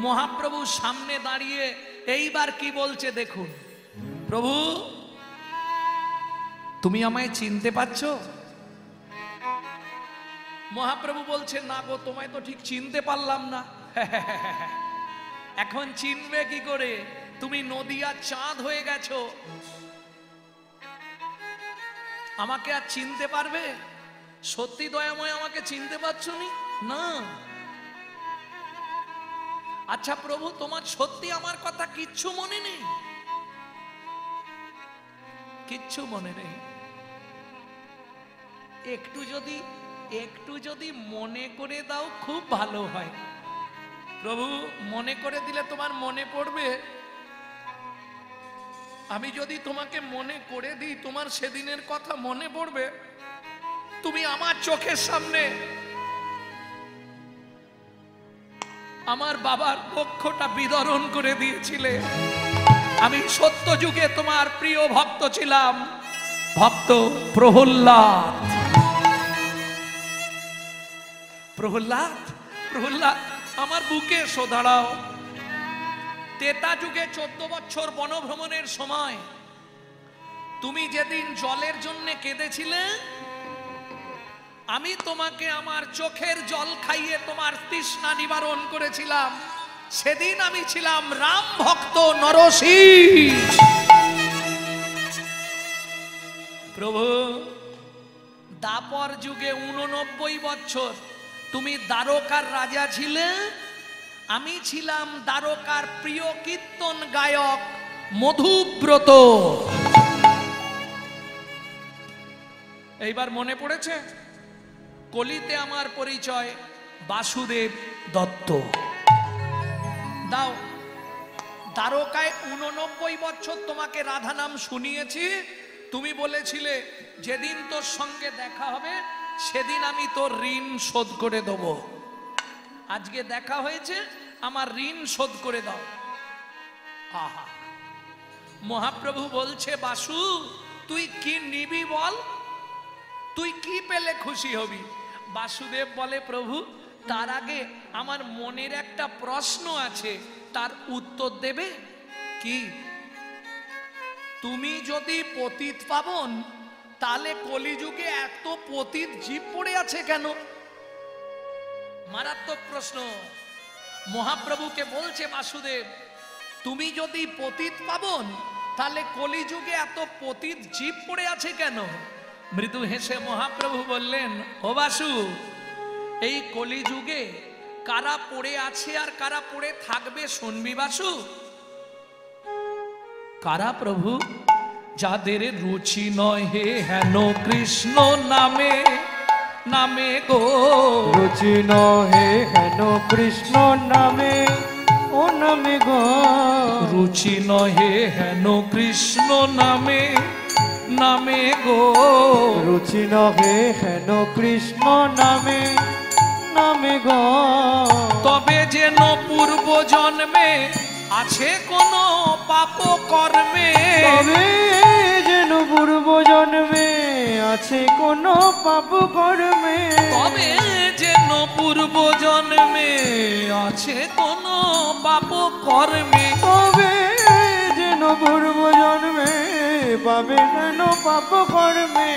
মহাপ্রভুর সামনে দাঁড়িয়ে এইবার কি বলছে দেখুন। প্রভু তুমি আমায় চিনতে পারছো? মহাপ্রভু বলছে, না গো, তোমায় তো ঠিক চিনতে পারলাম না। এখন চিনবে কি করে? তুমি নদিয়ার চাঁদ হয়ে গেছো, আমাকে আর চিনতে পারবে? সত্যি দয়াময় আমাকে চিনতে পারছো না? আচ্ছা প্রভু, তোমার সত্যি আমার কথা কিচ্ছু মনে নেই? কিচ্ছু মনে নেই। একটু যদি মনে করে দাও খুব ভালো হয়। প্রভু মনে করে দিলে তোমার মনে পড়বে। আমি যদি তোমাকে মনে করে দিই, তোমার সেদিনের কথা মনে পড়বে। তুমি আমার চোখের সামনে আমার বাবার পক্ষটা বিতরণ করে দিয়েছিলে। আমি সত্য যুগে তোমার প্রিয় ভক্ত ছিলাম, ভক্ত প্রহ্লাদ। প্রহ্লাদ প্রহ্লাদ আমার বুকে এসো, দাঁড়াও। তেতা যুগে 14 বছর বনভ্রমণের সময় তুমি যেদিন জলের জন্য কেঁদেছিলে, আমি তোমাকে আমার চোখের জল খাইয়ে তোমার তৃষ্ণা নিবারণ করেছিলাম। সেদিন আমি ছিলাম রাম ভক্ত নরসিংহ। প্রভু দাপর যুগে 89 বছর তুমি দ্বারকার রাজা ছিলে, আমি ছিলাম দ্বারকার প্রিয় কীর্তন গায়ক মধুব্রত। এইবার মনে পড়েছে? কলিতে আমার পরিচয় বাসুদেব দত্ত। দাও, দ্বারকায় 89 বছর তোমাকে রাধা নাম শুনিয়েছি, তুমি বলেছিলে যেদিন তোর সঙ্গে দেখা হবে সেদিন আমি তোর ঋণ শোধ করে দেব। আজকে দেখা হয়েছে, আমার ঋণ শোধ করে দাও। আহা, মহাপ্রভু বলছে বাসু তুই কি নিবি বল, তুই কি পেলে খুশি হবি? বাসুদেব বলে প্রভু তার আগে আমার মনের একটা প্রশ্ন আছে, তার উত্তর দেবে কি? তুমি যদি পতিত পাবন, তাহলে কলিযুগে এত পতিত জীব পড়ে আছে কেন? মারাত্মক প্রশ্ন। মহাপ্রভুকে বলছে বাসুদেব তুমি যদি পতিত পাবন, তাহলে কলিযুগে এত পতিত জীব পড়ে আছে কেন? মৃদু হেসে মহাপ্রভু বললেন, ও বাসু, এই কলিযুগে কারা পড়ে আছে আর কারা পড়ে থাকবে শুনবি বাসু। কারা প্রভু? যাদের রুচি নয় হে হেন কৃষ্ণ নামে নামে গো, রুচি নহে হেন কৃষ্ণ নামে, ও নামে গো। রুচি নহে হেন কৃষ্ণ নামে নামে গো, রুচি নহে হেন কৃষ্ণ নামে, নামে গো। তবে যেন পূর্ব জন্মে আছে কোন পাপ কর্মে, তবে যেন পূর্ব জন্মে আছে কোন পাপ কর্মে, তবে যেন পূর্ব জন্মে আছে কোন পাপ কর্মে, তবে যেন পূর্ব জন্মে পাবে কেন পাপ কর্মে।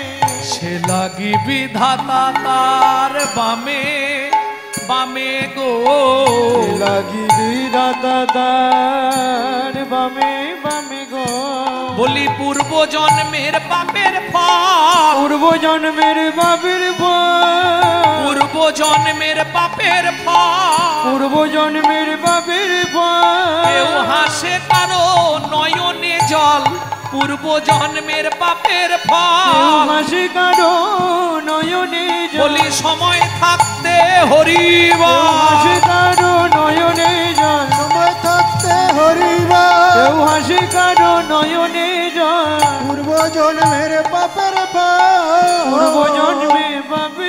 সে লাগি বিধাতা তার বামে বামে গো, লাগি বিধাতা তার বামে বামে গো। বলি পূর্ব জন্মের পাপের ফল, পূর্ব জন্মের পাপের ফল, পূর্ব জন্মের পাপের ফল, পূর্ব জন্মের পাপের কেউ ফল। হাসে কারো নয়নে জল, পূর্ব জন্মের পাপের কেউ ফল। হাসি কারো নয়নে জল, বলি সময় থাকতে হরিব, কেউ হাসি কারো নয়নে জল, সময় থাকতে হরিবা, কেউ হাসি কারো নয়নে জল। পূর্ব জন্মের পাপের পূর্ব ফল, জন্মে পাপের